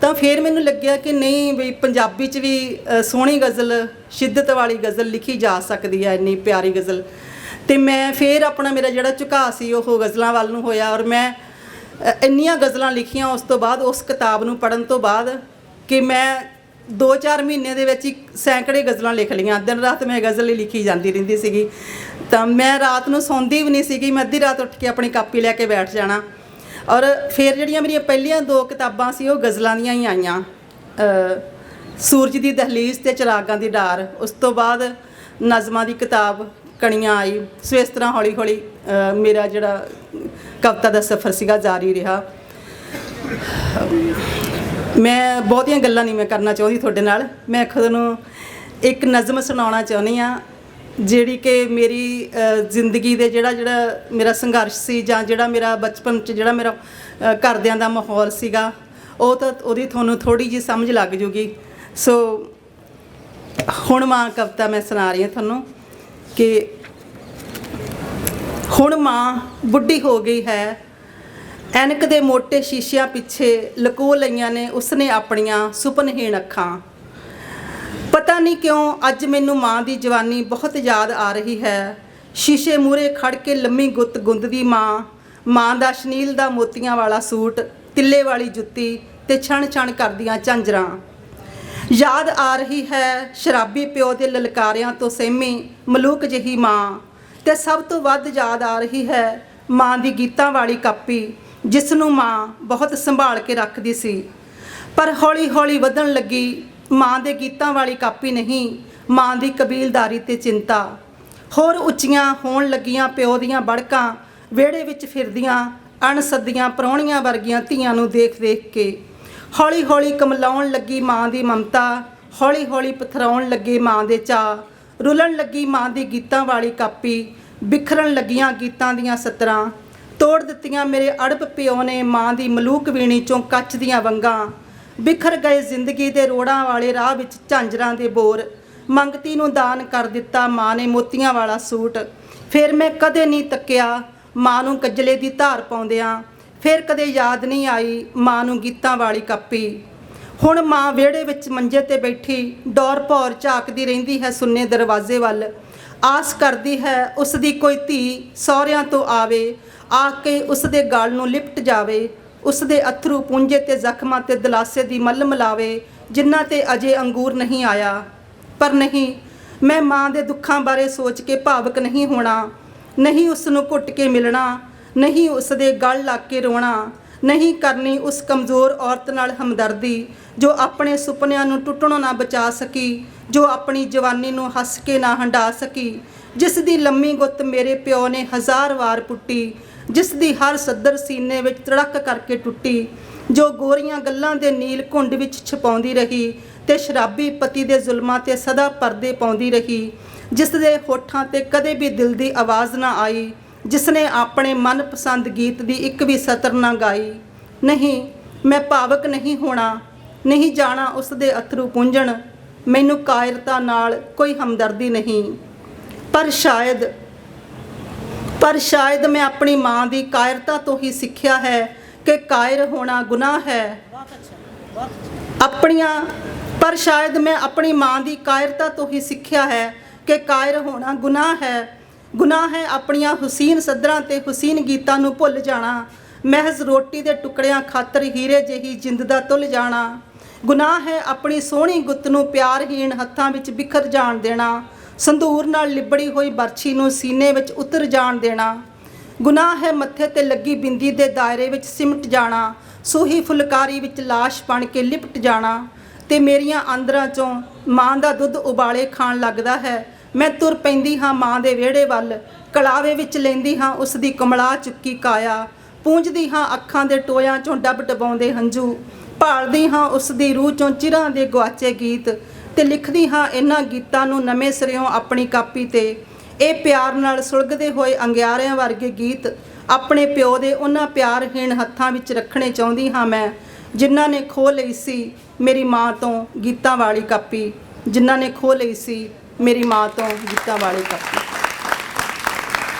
ਤਾਂ ਫਿਰ ਮੈਨੂੰ ਲੱਗਿਆ ਕਿ ਨਹੀਂ ਵੀ ਪੰਜਾਬੀ 'ਚ ਵੀ ਸੋਹਣੀ ਗਜ਼ਲ, ਸ਼ਿੱਦਤ ਵਾਲੀ ਗਜ਼ਲ ਲਿਖੀ ਜਾ ਸਕਦੀ ਹੈ, ਇੰਨੀ ਪਿਆਰੀ ਗਜ਼ਲ। ਅਤੇ ਮੈਂ ਫਿਰ ਮੇਰਾ ਜਿਹੜਾ ਝੁਕਾਅ ਸੀ ਉਹ ਗਜ਼ਲਾਂ ਵੱਲ ਨੂੰ ਹੋਇਆ। ਔਰ ਮੈਂ ਇੰਨੀਆਂ ਗਜ਼ਲਾਂ ਲਿਖੀਆਂ ਉਸ ਤੋਂ ਬਾਅਦ, ਉਸ ਕਿਤਾਬ ਨੂੰ ਪੜ੍ਹਨ ਤੋਂ ਬਾਅਦ, ਕਿ ਮੈਂ 2-4 ਮਹੀਨੇ ਦੇ ਵਿੱਚ ਹੀ ਸੈਂਕੜੇ ਗਜ਼ਲਾਂ ਲਿਖ ਲਈਆਂ। ਦਿਨ ਰਾਤ ਮੈਂ ਗਜ਼ਲ ਹੀ ਲਿਖੀ ਜਾਂਦੀ ਰਹਿੰਦੀ ਸੀਗੀ। ਤਾਂ ਮੈਂ ਰਾਤ ਨੂੰ ਸੌਂਦੀ ਵੀ ਨਹੀਂ ਸੀਗੀ, ਮੈਂ ਅੱਧੀ ਰਾਤ ਉੱਠ ਕੇ ਆਪਣੀ ਕਾਪੀ ਲੈ ਕੇ ਬੈਠ ਜਾਣਾ। ਔਰ ਫਿਰ ਜਿਹੜੀਆਂ ਮੇਰੀਆਂ ਪਹਿਲੀਆਂ 2 ਕਿਤਾਬਾਂ ਸੀ ਉਹ ਗਜ਼ਲਾਂ ਦੀਆਂ ਹੀ ਆਈਆਂ, ਸੂਰਜ ਦੀ ਦਹਲੀਜ਼ ਅਤੇ ਚਿਰਾਗਾਂ ਦੀ ਡਾਰ। ਉਸ ਤੋਂ ਬਾਅਦ ਨਜ਼ਮਾਂ ਦੀ ਕਿਤਾਬ ਕਣੀਆਂ ਆਈ। ਸੋ ਇਸ ਤਰ੍ਹਾਂ ਹੌਲੀ ਹੌਲੀ ਮੇਰਾ ਜਿਹੜਾ ਕਵਿਤਾ ਦਾ ਸਫ਼ਰ ਸੀਗਾ ਜਾਰੀ ਰਿਹਾ। ਮੈਂ ਬਹੁਤੀਆਂ ਗੱਲਾਂ ਨਹੀਂ ਮੈਂ ਕਰਨਾ ਚਾਹੁੰਦੀ ਤੁਹਾਡੇ ਨਾਲ। ਮੈਂ ਖੁਦ ਨੂੰ ਇੱਕ ਨਜ਼ਮ ਸੁਣਾਉਣਾ ਚਾਹੁੰਦੀ ਹਾਂ ਜਿਹੜੀ ਕਿ ਮੇਰੀ ਜ਼ਿੰਦਗੀ ਦੇ ਜਿਹੜਾ ਮੇਰਾ ਸੰਘਰਸ਼ ਸੀ, ਜਾਂ ਜਿਹੜਾ ਮੇਰਾ ਬਚਪਨ 'ਚ ਜਿਹੜਾ ਮੇਰਾ ਘਰਦਿਆਂ ਦਾ ਮਾਹੌਲ ਸੀਗਾ, ਉਹਦੀ ਤੁਹਾਨੂੰ ਥੋੜ੍ਹੀ ਜਿਹੀ ਸਮਝ ਲੱਗ ਜੂਗੀ। ਸੋ ਹੁਣ ਮਾਂ ਕਵਿਤਾ ਮੈਂ ਸੁਣਾ ਰਹੀ ਹਾਂ ਤੁਹਾਨੂੰ ਕਿ ਹੁਣ ਮਾਂ ਬੁੱਢੀ ਹੋ ਗਈ ਹੈ, ਐਨਕ ਦੇ ਮੋਟੇ ਸ਼ੀਸ਼ਿਆਂ ਪਿੱਛੇ ਲੁਕੋ ਲਈਆਂ ਨੇ ਉਸਨੇ ਆਪਣੀਆਂ ਸੁਪਨਹੀਣ ਅੱਖਾਂ। ਪਤਾ ਨਹੀਂ ਕਿਉਂ ਅੱਜ ਮੈਨੂੰ ਮਾਂ ਦੀ ਜਵਾਨੀ ਬਹੁਤ ਯਾਦ ਆ ਰਹੀ ਹੈ। ਸ਼ੀਸ਼ੇ ਮੂਹਰੇ ਖੜ ਕੇ ਲੰਮੀ ਗੁੱਤ ਗੁੰਦਦੀ ਮਾਂ ਦਾ ਸ਼ਨੀਲ ਦਾ ਮੋਤੀਆਂ ਵਾਲਾ ਸੂਟ, ਤਿੱਲੇ ਵਾਲੀ ਜੁੱਤੀ ਤੇ ਛਣ ਛਣ ਕਰਦੀਆਂ ਝਾਂਜਰਾਂ। ਯਾਦ ਆ ਰਹੀ ਹੈ ਸ਼ਰਾਬੀ ਪਿਓ ਦੇ ਲਲਕਾਰਿਆਂ ਤੋਂ ਸਹਿਮੀ ਮਲੂਕ ਜਿਹੀ ਮਾਂ, ਤੇ ਸਭ ਤੋਂ ਵੱਧ ਯਾਦ ਆ ਰਹੀ ਹੈ ਮਾਂ ਦੀ ਗੀਤਾਂ ਵਾਲੀ ਕਾਪੀ, ਜਿਸ ਨੂੰ ਮਾਂ ਬਹੁਤ ਸੰਭਾਲ ਕੇ ਰੱਖਦੀ ਸੀ। ਪਰ ਹੌਲੀ ਹੌਲੀ ਵਧਣ ਲੱਗੀ ਮਾਂ ਦੇ ਗੀਤਾਂ ਵਾਲੀ ਕਾਪੀ ਨਹੀਂ, ਮਾਂ ਦੀ ਕਬੀਲਦਾਰੀ ਤੇ ਚਿੰਤਾ। ਹੋਰ ਉੱਚੀਆਂ ਹੋਣ ਲੱਗੀਆਂ ਪਿਓ ਦੀਆਂ ਬੜਕਾਂ, ਵਿਹੜੇ ਵਿੱਚ ਫਿਰਦੀਆਂ ਅਣਸੱਦੀਆਂ ਪ੍ਰਾਹੁਣੀਆਂ ਵਰਗੀਆਂ ਧੀਆਂ ਨੂੰ ਦੇਖ ਦੇਖ ਕੇ। ਹੌਲੀ ਹੌਲੀ ਕਮਲਾਉਣ ਲੱਗੀ ਮਾਂ ਦੀ ਮਮਤਾ, ਹੌਲੀ ਹੌਲੀ ਪਥਰਾਉਣ ਲੱਗੇ ਮਾਂ ਦੇ ਚਾਅ, ਰੁਲਣ ਲੱਗੀ ਮਾਂ ਦੀ ਗੀਤਾਂ ਵਾਲੀ ਕਾਪੀ, ਬਿਖਰਨ ਲੱਗੀਆਂ ਗੀਤਾਂ ਦੀਆਂ ਸਤਰਾਂ। ਤੋੜ ਦਿੱਤੀਆਂ ਮੇਰੇ ਅੜਬ ਪਿਓ ਨੇ ਮਾਂ ਦੀ ਮਲੂਕ ਵੀਣੀ 'ਚੋਂ ਕੱਚ ਦੀਆਂ ਵੰਗਾਂ। ਬਿਖਰ ਗਏ ਜ਼ਿੰਦਗੀ ਦੇ ਰੋੜਾਂ ਵਾਲੇ ਰਾਹ ਵਿੱਚ ਝਾਂਜਰਾਂ ਦੇ ਬੋਰ। ਮੰਗਤੀ ਨੂੰ ਦਾਨ ਕਰ ਦਿੱਤਾ ਮਾਂ ਨੇ ਮੋਤੀਆਂ ਵਾਲਾ ਸੂਟ। ਫਿਰ ਮੈਂ ਕਦੇ ਨਹੀਂ ਤੱਕਿਆ ਮਾਂ ਨੂੰ ਕੱਜਲੇ ਦੀ ਧਾਰ ਪਾਉਂਦਿਆਂ, ਫਿਰ ਕਦੇ ਯਾਦ ਨਹੀਂ ਆਈ ਮਾਂ ਨੂੰ ਗੀਤਾਂ ਵਾਲੀ ਕਾਪੀ। ਹੁਣ ਮਾਂ ਵਿਹੜੇ ਵਿੱਚ ਮੰਜੇ ਤੇ ਬੈਠੀ ਡੌਰ ਭੌਰ ਝਾਕਦੀ ਰਹਿੰਦੀ ਹੈ ਸੁੰਨੇ ਦਰਵਾਜ਼ੇ ਵੱਲ। ਆਸ ਕਰਦੀ ਹੈ ਉਸ ਦੀ ਕੋਈ ਧੀ ਸਹੁਰਿਆਂ ਤੋਂ ਆਵੇ, ਆ ਕੇ ਉਸ ਦੇ ਗਲ ਨੂੰ ਲਿਪਟ ਜਾਵੇ, ਉਸ ਦੇ ਅਥਰੂ ਪੂੰਝੇ ਤੇ ਜ਼ਖਮਾਂ ਤੇ ਦਲਾਸੇ ਦੀ ਮੱਲ ਮਿਲਾਵੇ ਜਿਨ੍ਹਾਂ ਤੇ ਅਜੇ ਅੰਗੂਰ ਨਹੀਂ ਆਇਆ। ਪਰ ਨਹੀਂ, ਮੈਂ ਮਾਂ ਦੇ ਦੁੱਖਾਂ ਬਾਰੇ ਸੋਚ ਕੇ ਭਾਵੁਕ ਨਹੀਂ ਹੋਣਾ, ਨਹੀਂ ਉਸ ਨੂੰ ਘੁੱਟ ਕੇ ਮਿਲਣਾ, ਨਹੀਂ ਉਸ ਦੇ ਗਲ ਲੱਗ ਕੇ ਰੋਣਾ, ਨਹੀਂ ਕਰਨੀ ਉਸ ਕਮਜ਼ੋਰ ਔਰਤ ਨਾਲ ਹਮਦਰਦੀ ਜੋ ਆਪਣੇ ਸੁਪਨਿਆਂ ਨੂੰ ਟੁੱਟਣੋਂ ਨਾ ਬਚਾ ਸਕੀ, ਜੋ ਆਪਣੀ ਜਵਾਨੀ ਨੂੰ ਹੱਸ ਕੇ ਨਾ ਹੰਢਾ ਸਕੀ, ਜਿਸ ਦੀ ਲੰਮੀ ਗੁੱਤ ਮੇਰੇ ਪਿਓ ਨੇ 1000 ਵਾਰ ਪੁੱਟੀ, ਜਿਸ ਦੀ ਹਰ ਸੱਦਰ ਸੀਨੇ ਵਿੱਚ ਤੜਕ ਕਰਕੇ ਟੁੱਟੀ, ਜੋ ਗੋਰੀਆਂ ਗੱਲਾਂ ਦੇ ਨੀਲ ਘੁੰਡ ਵਿੱਚ ਛਪਾਉਂਦੀ ਰਹੀ ਤੇ ਸ਼ਰਾਬੀ ਪਤੀ ਦੇ ਜ਼ੁਲਮਾਂ ਤੇ ਸਦਾ ਪਰਦੇ ਪਾਉਂਦੀ ਰਹੀ, ਜਿਸ ਦੇ ਹੋਠਾਂ ਤੇ ਕਦੇ ਵੀ ਦਿਲ ਦੀ ਆਵਾਜ਼ ਨਾ ਆਈ, ਜਿਸ ਨੇ ਆਪਣੇ ਮਨਪਸੰਦ ਗੀਤ ਦੀ ਇੱਕ ਵੀ ਸਤਰ ਨਾ ਗਾਈ। ਨਹੀਂ, ਮੈਂ ਭਾਵਕ ਨਹੀਂ ਹੋਣਾ, ਨਹੀਂ ਜਾਣਾ ਉਸ ਦੇ ਅਥਰੂ ਪੂੰਝਣ, ਮੈਨੂੰ ਕਾਇਰਤਾ ਨਾਲ ਕੋਈ ਹਮਦਰਦੀ ਨਹੀਂ। ਪਰ ਸ਼ਾਇਦ ਮੈਂ ਆਪਣੀ ਮਾਂ ਦੀ ਕਾਇਰਤਾ ਤੋਂ ਹੀ ਸਿੱਖਿਆ ਹੈ ਕਿ ਕਾਇਰ ਹੋਣਾ ਗੁਨਾਹ ਹੈ। ਪਰ ਸ਼ਾਇਦ ਮੈਂ ਆਪਣੀ ਮਾਂ ਦੀ ਕਾਇਰਤਾ ਤੋਂ ਹੀ ਸਿੱਖਿਆ ਹੈ ਕਿ ਕਾਇਰ ਹੋਣਾ ਗੁਨਾਹ ਹੈ। ਗੁਨਾਹ ਹੈ ਆਪਣੀਆਂ ਹੁਸੀਨ ਸੱਦਰਾਂ ਤੇ ਹੁਸੀਨ ਗੀਤਾਂ ਨੂੰ ਭੁੱਲ ਜਾਣਾ, ਮਹਿਜ਼ ਰੋਟੀ ਦੇ ਟੁਕੜਿਆਂ ਖਾਤਰ ਹੀਰੇ ਜਿਹੀ ਜਿੰਦ ਦਾ ਤੁੱਲ ਜਾਣਾ। ਗੁਨਾਹ ਹੈ ਆਪਣੀ ਸੋਹਣੀ ਗੁੱਤ ਨੂੰ ਪਿਆਰਹੀਣ ਹੱਥਾਂ ਵਿੱਚ ਬਿਖਰ ਜਾਣ ਦੇਣਾ, ਸੰਧੂਰ ਨਾਲ ਲਿਬੜੀ ਹੋਈ ਬਰਛੀ ਨੂੰ ਸੀਨੇ ਵਿੱਚ ਉਤਰ ਜਾਣ ਦੇਣਾ। ਗੁਨਾਹ ਹੈ ਮੱਥੇ ਤੇ ਲੱਗੀ ਬਿੰਦੀ ਦੇ ਦਾਇਰੇ ਵਿੱਚ ਸਿਮਟ ਜਾਣਾ, ਸੂਹੀ ਫੁਲਕਾਰੀ ਵਿੱਚ ਲਾਸ਼ ਬਣ ਕੇ ਲਿਪਟ ਜਾਣਾ। ਤੇ ਮੇਰੀਆਂ ਆਂਦਰਾਂ 'ਚੋਂ ਮਾਂ ਦਾ ਦੁੱਧ ਉਬਾਲੇ ਖਾਣ ਲੱਗਦਾ ਹੈ। ਮੈਂ ਤੁਰ ਪੈਂਦੀ ਹਾਂ ਮਾਂ ਦੇ ਵਿਹੜੇ ਵੱਲ, ਕਲਾਵੇ ਵਿੱਚ ਲੈਂਦੀ ਹਾਂ ਉਸ ਦੀ ਕਮਲਾ ਚੁੱਕੀ ਕਾਇਆ, ਪੂੰਝਦੀ ਹਾਂ ਅੱਖਾਂ ਦੇ ਟੋਇਆਂ 'ਚੋਂ ਡੱਬ ਡਬਾਉਂਦੇ ਹੰਝੂ, ਭਾਲਦੀ ਹਾਂ ਉਸ ਦੀ ਰੂਹ 'ਚੋਂ ਚਿਰਾਂ ਦੇ ਗੁਆਚੇ ਗੀਤ, ਤੇ ਲਿਖਦੀ ਹਾਂ ਇਹਨਾਂ ਗੀਤਾਂ ਨੂੰ ਨਵੇਂ ਸਿਰਿਓਂ ਆਪਣੀ ਕਾਪੀ ਤੇ। ਇਹ ਪਿਆਰ ਨਾਲ ਸੁਲਗਦੇ ਹੋਏ ਅੰਗਿਆਰਿਆਂ ਵਰਗੇ ਗੀਤ ਆਪਣੇ ਪਿਓ ਦੇ ਉਹਨਾਂ ਪਿਆਰਹੀਣ ਹੱਥਾਂ ਵਿੱਚ ਰੱਖਣੇ ਚਾਹੁੰਦੀ ਹਾਂ ਮੈਂ, ਜਿਨ੍ਹਾਂ ਨੇ ਖੋਹ ਲਈ ਸੀ ਮੇਰੀ ਮਾਂ ਤੋਂ ਗੀਤਾਂ ਵਾਲੀ ਕਾਪੀ, ਜਿਨ੍ਹਾਂ ਨੇ ਖੋਹ ਲਈ ਸੀ ਮੇਰੀ ਮਾਂ ਤੋਂ ਗੀਤਾਂ ਵਾਲੀ ਕਾਪੀ।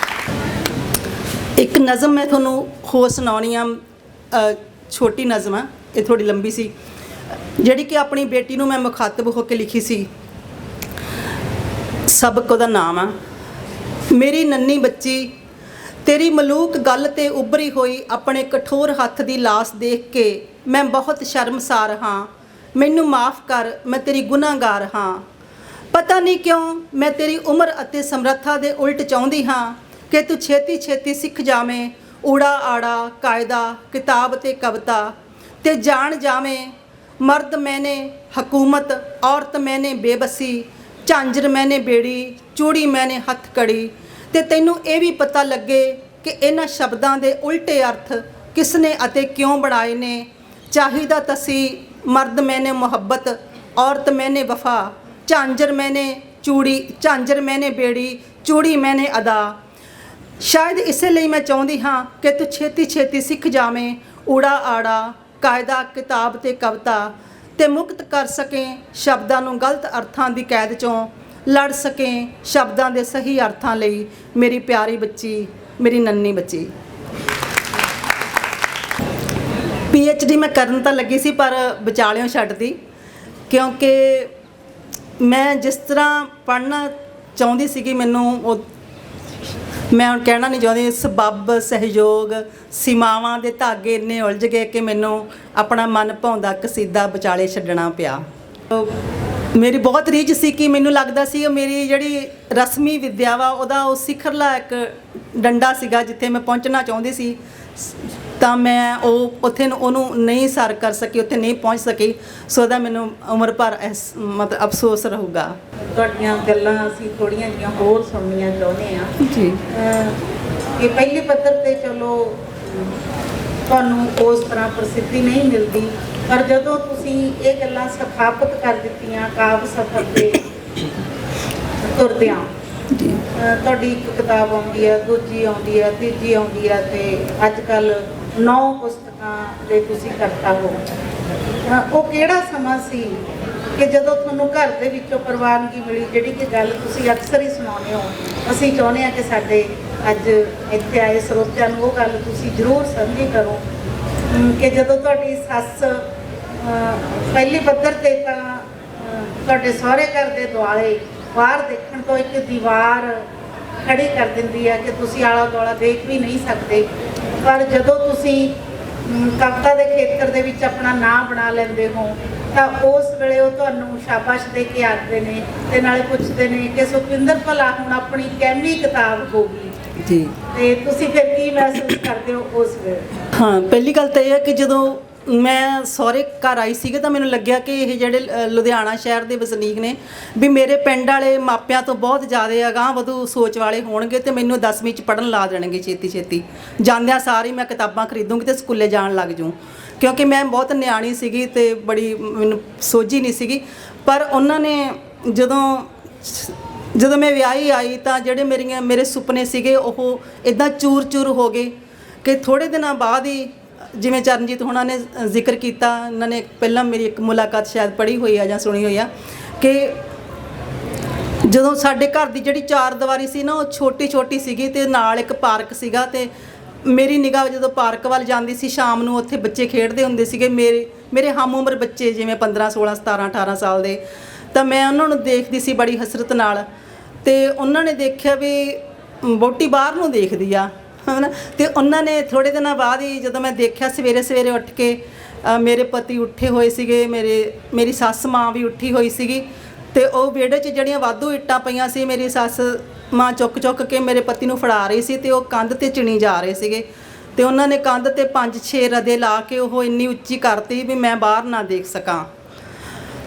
ਇੱਕ ਨਜ਼ਮ ਮੈਂ ਤੁਹਾਨੂੰ ਹੋਰ ਸੁਣਾਉਣੀ ਆ, ਛੋਟੀ ਨਜ਼ਮ ਆ, ਇਹ ਥੋੜੀ ਲੰਬੀ ਸੀ, ਜਿਹੜੀ ਕਿ ਆਪਣੀ ਬੇਟੀ ਨੂੰ ਮੈਂ ਮੁਖਾਤਬ ਹੋ ਕੇ ਲਿਖੀ ਸੀ। ਸਬਕ ਉਹਦਾ ਨਾਮ ਆ ਮੇਰੀ ਨੰਨੀ ਬੱਚੀ। ਤੇਰੀ ਮਲੂਕ ਗੱਲ ਤੇ ਉੱਭਰੀ ਹੋਈ ਆਪਣੇ ਕਠੋਰ ਹੱਥ ਦੀ ਲਾਸ਼ ਦੇਖ ਕੇ ਮੈਂ ਬਹੁਤ ਸ਼ਰਮਸਾਰ ਹਾਂ। ਮੈਨੂੰ ਮਾਫ਼ ਕਰ, ਮੈਂ ਤੇਰੀ ਗੁਨਾਹਗਾਰ ਹਾਂ। ਪਤਾ ਨਹੀਂ ਕਿਉਂ ਮੈਂ ਤੇਰੀ ਉਮਰ ਅਤੇ ਸਮਰੱਥਾ ਦੇ ਉਲਟ ਚਾਹੁੰਦੀ ਹਾਂ ਕਿ ਤੂੰ ਛੇਤੀ ਛੇਤੀ ਸਿੱਖ ਜਾਵੇਂ ਊੜਾ ਆੜਾ ਕਾਇਦਾ ਕਿਤਾਬ ਤੇ ਕਵਿਤਾ, ਤੇ ਜਾਣ ਜਾਵੇਂ ਮਰਦ ਮੈਨੇ ਹਕੂਮਤ, ਔਰਤ ਮੈਨੇ ਬੇਬਸੀ, ਝਾਂਜਰ ਮੈਨੇ ਬੇੜੀ, ਚੂੜੀ ਮੈਨੇ ਹੱਥ ਕੜੀ। ਤੇ ਤੈਨੂੰ ਇਹ ਵੀ ਪਤਾ ਲੱਗੇ ਕਿ ਇਹਨਾਂ ਸ਼ਬਦਾਂ ਦੇ ਉਲਟੇ ਅਰਥ ਕਿਸ ਨੇ ਅਤੇ ਕਿਉਂ ਬਣਾਏ ਨੇ। ਚਾਹੀਦਾ ਤਸੀ ਮਰਦ ਮੈਨੇ ਮੁਹੱਬਤ, ਔਰਤ ਮੈਨੇ ਵਫਾ, ਝਾਂਜਰ ਮੈਨੇ ਬੇੜੀ, ਚੂੜੀ ਮੈਨੇ ਅਦਾ। ਸ਼ਾਇਦ ਇਸੇ ਲਈ ਮੈਂ ਚਾਹੁੰਦੀ ਹਾਂ ਕਿ ਤੂੰ ਛੇਤੀ ਛੇਤੀ ਸਿੱਖ ਜਾਵੇਂ ਊੜਾ ਆੜਾ ਕਾਇਦਾ ਕਿਤਾਬ ਤੇ ਕਵਿਤਾ, ਤੇ ਮੁਕਤ ਕਰ ਸਕੇ ਸ਼ਬਦਾਂ ਨੂੰ ਗਲਤ ਅਰਥਾਂ ਦੀ ਕੈਦ 'ਚੋਂ, ਲੜ ਸਕੇ ਸ਼ਬਦਾਂ ਦੇ ਸਹੀ ਅਰਥਾਂ ਲਈ। ਮੇਰੀ ਪਿਆਰੀ ਬੱਚੀ, ਮੇਰੀ ਨੰਨੀ ਬੱਚੀ। PhD ਮੈਂ ਕਰਨ ਤਾਂ ਲੱਗੀ ਸੀ ਪਰ ਵਿਚਾਲਿਓਂ ਛੱਡਦੀ, ਕਿਉਂਕਿ ਮੈਂ ਜਿਸ ਤਰ੍ਹਾਂ ਪੜ੍ਹਨਾ ਚਾਹੁੰਦੀ ਸੀਗੀ ਮੈਨੂੰ ਉਹ ਮੈਂ ਹੁਣ ਕਹਿਣਾ ਨਹੀਂ ਚਾਹੁੰਦੀ, ਸਬੱਬ ਸਹਿਯੋਗ ਸੀਮਾਵਾਂ ਦੇ ਧਾਗੇ ਇੰਨੇ ਉਲਝ ਗਏ ਕਿ ਮੈਨੂੰ ਆਪਣਾ ਮਨ ਭਾਉਂਦਾ ਕਸੀਦਾ ਵਿਚਾਲੇ ਛੱਡਣਾ ਪਿਆ। ਮੇਰੀ ਬਹੁਤ ਰੀਝ ਸੀ ਕਿ ਮੈਨੂੰ ਲੱਗਦਾ ਸੀ ਉਹ ਮੇਰੀ ਜਿਹੜੀ ਰਸਮੀ ਵਿੱਦਿਆ ਵਾ ਉਹਦਾ ਉਹ ਸਿਖਰਲਾ ਇੱਕ ਡੰਡਾ ਸੀਗਾ ਜਿੱਥੇ ਮੈਂ ਪਹੁੰਚਣਾ ਚਾਹੁੰਦੀ ਸੀ, ਤਾਂ ਮੈਂ ਉਹ ਉੱਥੇ ਉਹਨੂੰ ਨਹੀਂ ਸਰ ਕਰ ਸਕੀ, ਉੱਥੇ ਨਹੀਂ ਪਹੁੰਚ ਸਕੀ। ਸੋ ਉਹਦਾ ਮੈਨੂੰ ਉਮਰ ਭਰ ਮਤਲਬ ਅਫਸੋਸ ਰਹੂਗਾ। ਤੁਹਾਡੀਆਂ ਗੱਲਾਂ ਅਸੀਂ ਥੋੜ੍ਹੀਆਂ ਜਿਹੀਆਂ ਹੋਰ ਸੁਣਨੀਆਂ ਚਾਹੁੰਦੇ ਹਾਂ ਜੀ। ਕਿ ਪਹਿਲੇ ਪੱਧਰ ਤੇ ਚਲੋ ਤੁਹਾਨੂੰ ਉਸ ਤਰ੍ਹਾਂ ਪ੍ਰਸਿੱਧੀ ਨਹੀਂ ਮਿਲਦੀ, ਪਰ ਜਦੋਂ ਤੁਸੀਂ ਇਹ ਗੱਲਾਂ ਸਥਾਪਿਤ ਕਰ ਦਿੱਤੀਆਂ ਕਾਵਿ ਸਫ਼ਰ ਤੇ ਤੁਰਦਿਆਂ, ਤੁਹਾਡੀ ਇੱਕ ਕਿਤਾਬ ਆਉਂਦੀ ਆ, ਦੂਜੀ ਆਉਂਦੀ ਆ, ਤੀਜੀ ਆਉਂਦੀ ਆ, ਤੇ ਅੱਜ ਕੱਲ੍ਹ 9 ਪੁਸਤਕਾਂ ਦੇ ਤੁਸੀਂ ਕਰਤਾ ਹੋ। ਉਹ ਕਿਹੜਾ ਸਮਾਂ ਸੀ ਕਿ ਜਦੋਂ ਤੁਹਾਨੂੰ ਘਰ ਦੇ ਵਿੱਚੋਂ ਪ੍ਰਵਾਨਗੀ ਮਿਲੀ, ਜਿਹੜੀ ਕਿ ਗੱਲ ਤੁਸੀਂ ਅਕਸਰ ਹੀ ਸੁਣਾਉਂਦੇ ਹੋ? ਅਸੀਂ ਚਾਹੁੰਦੇ ਹਾਂ ਕਿ ਸਾਡੇ ਅੱਜ ਇੱਥੇ ਆਏ ਸਰੋਤਿਆਂ ਨੂੰ ਉਹ ਗੱਲ ਤੁਸੀਂ ਜ਼ਰੂਰ ਸਾਂਝੀ ਕਰੋ ਕਿ ਜਦੋਂ ਤੁਹਾਡੀ ਸੱਸ ਪਹਿਲੀ ਪੱਧਰ ਤੇ ਤਾਂ ਤੁਹਾਡੇ ਸਹੁਰੇ ਘਰ ਦੇ ਦੁਆਲੇ ਬਾਹਰ ਦੇਖਣ ਤੋਂ ਇੱਕ ਦੀਵਾਰ ਖੜੀ ਕਰ ਦਿੰਦੀ ਹੈ ਕਿ ਤੁਸੀਂ ਆਲਾ ਦੁਆਲਾ ਦੇਖ ਵੀ ਨਹੀਂ ਸਕਦੇ, ਪਰ ਜਦੋਂ ਤੁਸੀਂ ਕਵਿਤਾ ਦੇ ਖੇਤਰ ਦੇ ਵਿੱਚ ਆਪਣਾ ਨਾਂ ਬਣਾ ਲੈਂਦੇ ਹੋ ਤਾਂ ਉਸ ਵੇਲੇ ਉਹ ਤੁਹਾਨੂੰ ਸ਼ਾਬਾਸ਼ ਦੇ ਕੇ ਆਖਦੇ ਨੇ ਤੇ ਨਾਲੇ ਪੁੱਛਦੇ ਨੇ ਕਿ ਸੁਖਵਿੰਦਰ ਭਲਾ ਹੁਣ ਆਪਣੀ ਕਿੰਨੀ ਕਿਤਾਬ ਹੋਗੀ ਜੀ, ਤੇ ਤੁਸੀਂ ਫਿਰ ਕੀ ਮਹਿਸੂਸ ਕਰਦੇ ਹੋ ਉਸ ਵੇਲੇ? ਹਾਂ, ਪਹਿਲੀ ਗੱਲ ਤਾਂ ਇਹ ਹੈ ਕਿ ਜਦੋਂ ਮੈਂ ਸਹੁਰੇ ਘਰ ਆਈ ਸੀਗੀ ਤਾਂ ਮੈਨੂੰ ਲੱਗਿਆ ਕਿ ਇਹ ਜਿਹੜੇ ਲੁਧਿਆਣਾ ਸ਼ਹਿਰ ਦੇ ਵਸਨੀਕ ਨੇ ਵੀ ਮੇਰੇ ਪਿੰਡ ਵਾਲੇ ਮਾਪਿਆਂ ਤੋਂ ਬਹੁਤ ਜ਼ਿਆਦਾ ਅਗਾਂਹ ਵਧੂ ਸੋਚ ਵਾਲੇ ਹੋਣਗੇ ਤੇ ਮੈਨੂੰ 10ਵੀਂ 'ਚ ਪੜ੍ਹਨ ਲਾ ਦੇਣਗੇ ਛੇਤੀ ਛੇਤੀ। ਜਾਂਦਿਆਂ ਸਾਰੀ ਮੈਂ ਕਿਤਾਬਾਂ ਖਰੀਦੂੰਗੀ ਤੇ ਸਕੂਲੇ ਜਾਣ ਲੱਗ ਜੂੰ, ਕਿਉਂਕਿ ਮੈਂ ਬਹੁਤ ਨਿਆਣੀ ਸੀਗੀ ਤੇ ਬੜੀ ਮੈਨੂੰ ਸੋਝੀ ਨਹੀਂ ਸੀਗੀ। ਪਰ ਉਹਨਾਂ ਨੇ ਜਦੋਂ ਮੈਂ ਵਿਆਹੀ ਆਈ ਤਾਂ ਜਿਹੜੇ ਮੇਰੇ ਸੁਪਨੇ ਸੀਗੇ ਉਹ ਇੱਦਾਂ ਚੂਰ ਚੂਰ ਹੋ ਗਏ ਕਿ ਥੋੜ੍ਹੇ ਦਿਨਾਂ ਬਾਅਦ ਹੀ, ਜਿਵੇਂ ਚਰਨਜੀਤ ਹੋਣਾ ਨੇ ਜ਼ਿਕਰ ਕੀਤਾ, ਇਹਨਾਂ ਨੇ ਪਹਿਲਾਂ ਮੇਰੀ ਇੱਕ ਮੁਲਾਕਾਤ ਸ਼ਾਇਦ ਪੜ੍ਹੀ ਹੋਈ ਆ ਜਾਂ ਸੁਣੀ ਹੋਈ ਆ ਕਿ ਜਦੋਂ ਸਾਡੇ ਘਰ ਦੀ ਜਿਹੜੀ ਚਾਰ ਦੀਵਾਰੀ ਸੀ ਨਾ ਉਹ ਛੋਟੀ ਛੋਟੀ ਸੀਗੀ ਤੇ ਨਾਲ ਇੱਕ ਪਾਰਕ ਸੀਗਾ, ਤੇ ਮੇਰੀ ਨਿਗਾਹ ਜਦੋਂ ਪਾਰਕ ਵੱਲ ਜਾਂਦੀ ਸੀ ਸ਼ਾਮ ਨੂੰ, ਉੱਥੇ ਬੱਚੇ ਖੇਡਦੇ ਹੁੰਦੇ ਸੀਗੇ ਮੇਰੇ ਹਮ ਉਮਰ ਬੱਚੇ, ਜਿਵੇਂ 15 16 17 18 ਸਾਲ ਦੇ, ਤਾਂ ਮੈਂ ਉਹਨਾਂ ਨੂੰ ਦੇਖਦੀ ਸੀ ਬੜੀ ਹਸਰਤ ਨਾਲ। ਤੇ ਉਹਨਾਂ ਨੇ ਦੇਖਿਆ ਵੀ ਵਹੁਟੀ ਬਾਹਰ ਨੂੰ ਦੇਖਦੀ ਆ, ਹੈ ਨਾ, ਤੇ ਉਹਨਾਂ ਨੇ ਥੋੜ੍ਹੇ ਦਿਨਾਂ ਬਾਅਦ ਹੀ ਜਦੋਂ ਮੈਂ ਦੇਖਿਆ ਸਵੇਰੇ ਸਵੇਰੇ ਉੱਠ ਕੇ ਮੇਰੇ ਪਤੀ ਉੱਠੇ ਹੋਏ ਸੀਗੇ, ਮੇਰੀ ਸੱਸ ਮਾਂ ਵੀ ਉੱਠੀ ਹੋਈ ਸੀਗੀ, ਤੇ ਉਹ ਵਿਹੜੇ 'ਚ ਜਿਹੜੀਆਂ ਵਾਧੂ ਇੱਟਾਂ ਪਈਆਂ ਸੀ ਮੇਰੀ ਸੱਸ ਮਾਂ ਚੁੱਕ ਚੁੱਕ ਕੇ ਮੇਰੇ ਪਤੀ ਨੂੰ ਫੜਾ ਰਹੀ ਸੀ, ਤੇ ਉਹ ਕੰਧ 'ਤੇ ਚਿਣੀ ਜਾ ਰਹੇ ਸੀਗੇ, ਤੇ ਉਹਨਾਂ ਨੇ ਕੰਧ 'ਤੇ 5-6 ਰਦੇ ਲਾ ਕੇ ਉਹ ਇੰਨੀ ਉੱਚੀ ਕਰਤੀ ਵੀ ਮੈਂ ਬਾਹਰ ਨਾ ਦੇਖ ਸਕਾਂ।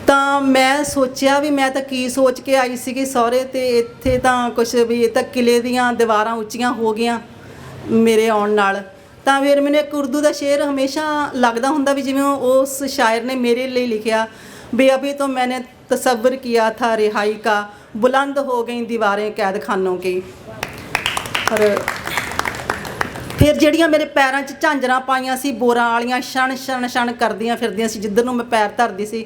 ਤਾਂ ਮੈਂ ਸੋਚਿਆ ਵੀ ਮੈਂ ਤਾਂ ਕੀ ਸੋਚ ਕੇ ਆਈ ਸੀਗੀ ਸਹੁਰੇ, ਤੇ ਇੱਥੇ ਤਾਂ ਕੁਛ ਵੀ ਇਹ ਤਾਂ ਕਿਲੇ ਦੀਆਂ ਦੀਵਾਰਾਂ ਉੱਚੀਆਂ ਹੋ ਗਈਆਂ ਮੇਰੇ ਆਉਣ ਨਾਲ। ਤਾਂ ਫਿਰ ਮੈਨੂੰ ਇੱਕ ਉਰਦੂ ਦਾ ਸ਼ੇਰ ਹਮੇਸ਼ਾ ਲੱਗਦਾ ਹੁੰਦਾ ਵੀ ਜਿਵੇਂ ਉਸ ਸ਼ਾਇਰ ਨੇ ਮੇਰੇ ਲਈ ਲਿਖਿਆ ਵੀ ਅਭੀ ਤੋਂ ਮੈਨੇ ਤਸੱਵਰ ਕੀਆ ਥਾ ਰਿਹਾਈ ਕਾ, ਬੁਲੰਦ ਹੋ ਗਈ ਦੀਵਾरें कैद खानों की। ਔਰ ਫਿਰ ਜਿਹੜੀਆਂ ਮੇਰੇ ਪੈਰਾਂ 'ਚ ਝਾਂਜਰਾਂ ਪਾਈਆਂ ਸੀ ਬੋਰਾਂ ਵਾਲੀਆਂ, ਛਣ ਛਣ ਛਣ ਕਰਦੀਆਂ ਫਿਰਦੀਆਂ ਸੀ ਜਿੱਧਰ ਨੂੰ ਮੈਂ ਪੈਰ ਧਰਦੀ ਸੀ,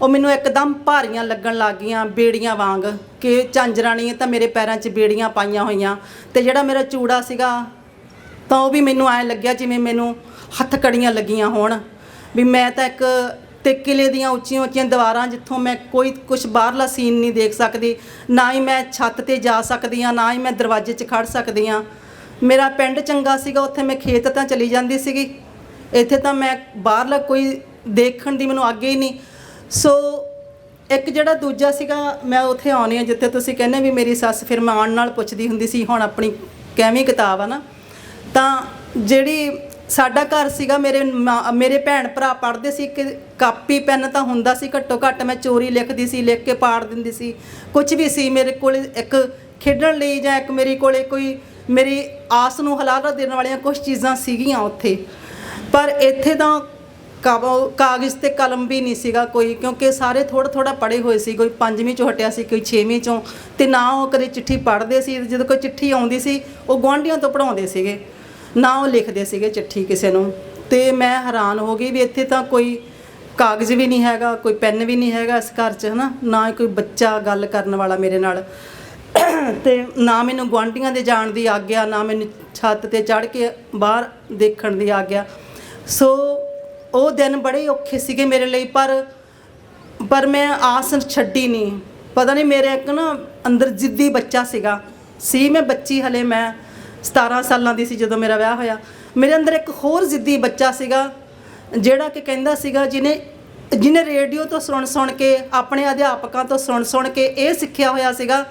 ਉਹ ਮੈਨੂੰ ਇੱਕਦਮ ਭਾਰੀਆਂ ਲੱਗਣ ਲੱਗ ਗਈਆਂ ਬੇੜੀਆਂ ਵਾਂਗ, ਕਿ ਝਾਂਜਰਾਂ ਨਹੀਂ ਤਾਂ ਮੇਰੇ ਪੈਰਾਂ 'ਚ ਬੇੜੀਆਂ ਪਾਈਆਂ ਹੋਈਆਂ। ਤੇ ਜਿਹੜਾ ਮੇਰਾ ਚੂੜਾ ਸੀਗਾ ਤਾਂ ਉਹ ਵੀ ਮੈਨੂੰ ਐਂ ਲੱਗਿਆ ਜਿਵੇਂ ਮੈਨੂੰ ਹੱਥ ਕੜੀਆਂ ਲੱਗੀਆਂ ਹੋਣ, ਵੀ ਮੈਂ ਤਾਂ ਇੱਕ ਤੇ ਕਿਲੇ ਦੀਆਂ ਉੱਚੀਆਂ ਉੱਚੀਆਂ ਦੀਵਾਰਾਂ ਜਿੱਥੋਂ ਮੈਂ ਕੋਈ ਕੁਛ ਬਾਹਰਲਾ ਸੀਨ ਨਹੀਂ ਦੇਖ ਸਕਦੀ, ਨਾ ਹੀ ਮੈਂ ਛੱਤ 'ਤੇ ਜਾ ਸਕਦੀ ਹਾਂ, ਨਾ ਹੀ ਮੈਂ ਦਰਵਾਜ਼ੇ 'ਚ ਖੜ੍ਹ ਸਕਦੀ ਹਾਂ। ਮੇਰਾ ਪਿੰਡ ਚੰਗਾ ਸੀਗਾ, ਉੱਥੇ ਮੈਂ ਖੇਤ ਤਾਂ ਚਲੀ ਜਾਂਦੀ ਸੀਗੀ, ਇੱਥੇ ਤਾਂ ਮੈਂ ਬਾਹਰਲਾ ਕੋਈ ਦੇਖਣ ਦੀ ਮੈਨੂੰ ਆਗੇ ਹੀ ਨਹੀਂ। ਸੋ ਇੱਕ ਜਿਹੜਾ ਦੂਜਾ ਸੀਗਾ, ਮੈਂ ਉੱਥੇ ਆਉਂਦੀ ਹਾਂ ਜਿੱਥੇ ਤੁਸੀਂ ਕਹਿੰਦੇ ਵੀ ਮੇਰੀ ਸੱਸ ਫਿਰ ਮਾਣ ਨਾਲ ਪੁੱਛਦੀ ਹੁੰਦੀ ਸੀ ਹੁਣ ਆਪਣੀ ਕਿਵੇਂ ਕਿਤਾਬ ਆ ਨਾ, ਤਾਂ ਜਿਹੜੀ ਸਾਡਾ ਘਰ ਸੀਗਾ ਮੇਰੇ ਭੈਣ ਭਰਾ ਪੜ੍ਹਦੇ ਸੀ, ਕਿ ਕਾਪੀ ਪੈਨ ਤਾਂ ਹੁੰਦਾ ਸੀ ਘੱਟੋ ਘੱਟ, ਮੈਂ ਚੋਰੀ ਲਿਖਦੀ ਸੀ, ਲਿਖ ਕੇ ਪਾੜ ਦਿੰਦੀ ਸੀ, ਕੁਝ ਵੀ ਸੀ ਮੇਰੇ ਕੋਲ ਇੱਕ ਖੇਡਣ ਲਈ ਜਾਂ ਇੱਕ ਮੇਰੇ ਕੋਲੇ ਕੋਈ ਮੇਰੀ ਆਸ ਨੂੰ ਹਲਾਰਾ ਦੇਣ ਵਾਲੀਆਂ ਕੁਝ ਚੀਜ਼ਾਂ ਸੀਗੀਆਂ ਉੱਥੇ। ਪਰ ਇੱਥੇ ਤਾਂ ਕਾਗਜ਼ ਤੇ ਕਲਮ ਵੀ ਨਹੀਂ ਸੀਗਾ ਕੋਈ, ਕਿਉਂਕਿ ਸਾਰੇ ਥੋੜ੍ਹਾ ਥੋੜ੍ਹਾ ਪੜ੍ਹੇ ਹੋਏ ਸੀ, ਕੋਈ 5ਵੀਂ 'ਚੋਂ ਹਟਿਆ ਸੀ, ਕੋਈ 6ਵੀਂ 'ਚੋਂ, ਤੇ ਨਾ ਉਹ ਕਦੇ ਚਿੱਠੀ ਪੜ੍ਹਦੇ ਸੀ। ਜਦੋਂ ਕੋਈ ਚਿੱਠੀ ਆਉਂਦੀ ਸੀ ਉਹ ਗੁਆਂਢੀਆਂ ਤੋਂ ਪੜ੍ਹਾਉਂਦੇ ਸੀਗੇ, ਨਾ ਉਹ ਲਿਖਦੇ ਸੀਗੇ ਚਿੱਠੀ ਕਿਸੇ ਨੂੰ। ਤੇ ਮੈਂ ਹੈਰਾਨ ਹੋ ਗਈ ਵੀ ਇੱਥੇ ਤਾਂ ਕੋਈ ਕਾਗਜ਼ ਵੀ ਨਹੀਂ ਹੈਗਾ, ਕੋਈ ਪੈਨ ਵੀ ਨਹੀਂ ਹੈਗਾ ਇਸ ਘਰ 'ਚ, ਹੈ ਨਾ, ਨਾ ਹੀ ਕੋਈ ਬੱਚਾ ਗੱਲ ਕਰਨ ਵਾਲਾ ਮੇਰੇ ਨਾਲ, ਤੇ ਨਾ ਮੈਨੂੰ ਗੁਆਂਢੀਆਂ ਦੇ ਜਾਣ ਦੀ ਆਗਿਆ, ਨਾ ਮੈਨੂੰ ਛੱਤ 'ਤੇ ਚੜ੍ਹ ਕੇ ਬਾਹਰ ਦੇਖਣ ਦੀ ਆਗਿਆ। ਸੋ ਉਹ ਦਿਨ ਬੜੇ ਔਖੇ ਸੀਗੇ ਮੇਰੇ ਲਈ, ਪਰ ਮੈਂ ਆਸ ਛੱਡੀ ਨਹੀਂ। ਪਤਾ ਨਹੀਂ ਮੇਰੇ ਇੱਕ ਨਾ ਅੰਦਰ ਜ਼ਿੱਦੀ ਬੱਚਾ ਸੀ ਮੈਂ ਬੱਚੀ ਹਲੇ, ਮੈਂ 17 ਸਾਲਾਂ ਦੀ ਸੀ ਜਦੋਂ ਮੇਰਾ ਵਿਆਹ ਹੋਇਆ। ਮੇਰੇ ਅੰਦਰ ਇੱਕ ਹੋਰ ਜ਼ਿੱਦੀ ਬੱਚਾ ਸੀਗਾ ਜਿਹੜਾ ਕਿ ਕਹਿੰਦਾ ਸੀਗਾ, ਜਿਹਨੇ ਰੇਡੀਓ ਤੋਂ ਸੁਣ ਕੇ, ਆਪਣੇ ਅਧਿਆਪਕਾਂ ਤੋਂ ਸੁਣ ਕੇ ਇਹ ਸਿੱਖਿਆ ਹੋਇਆ ਸੀਗਾ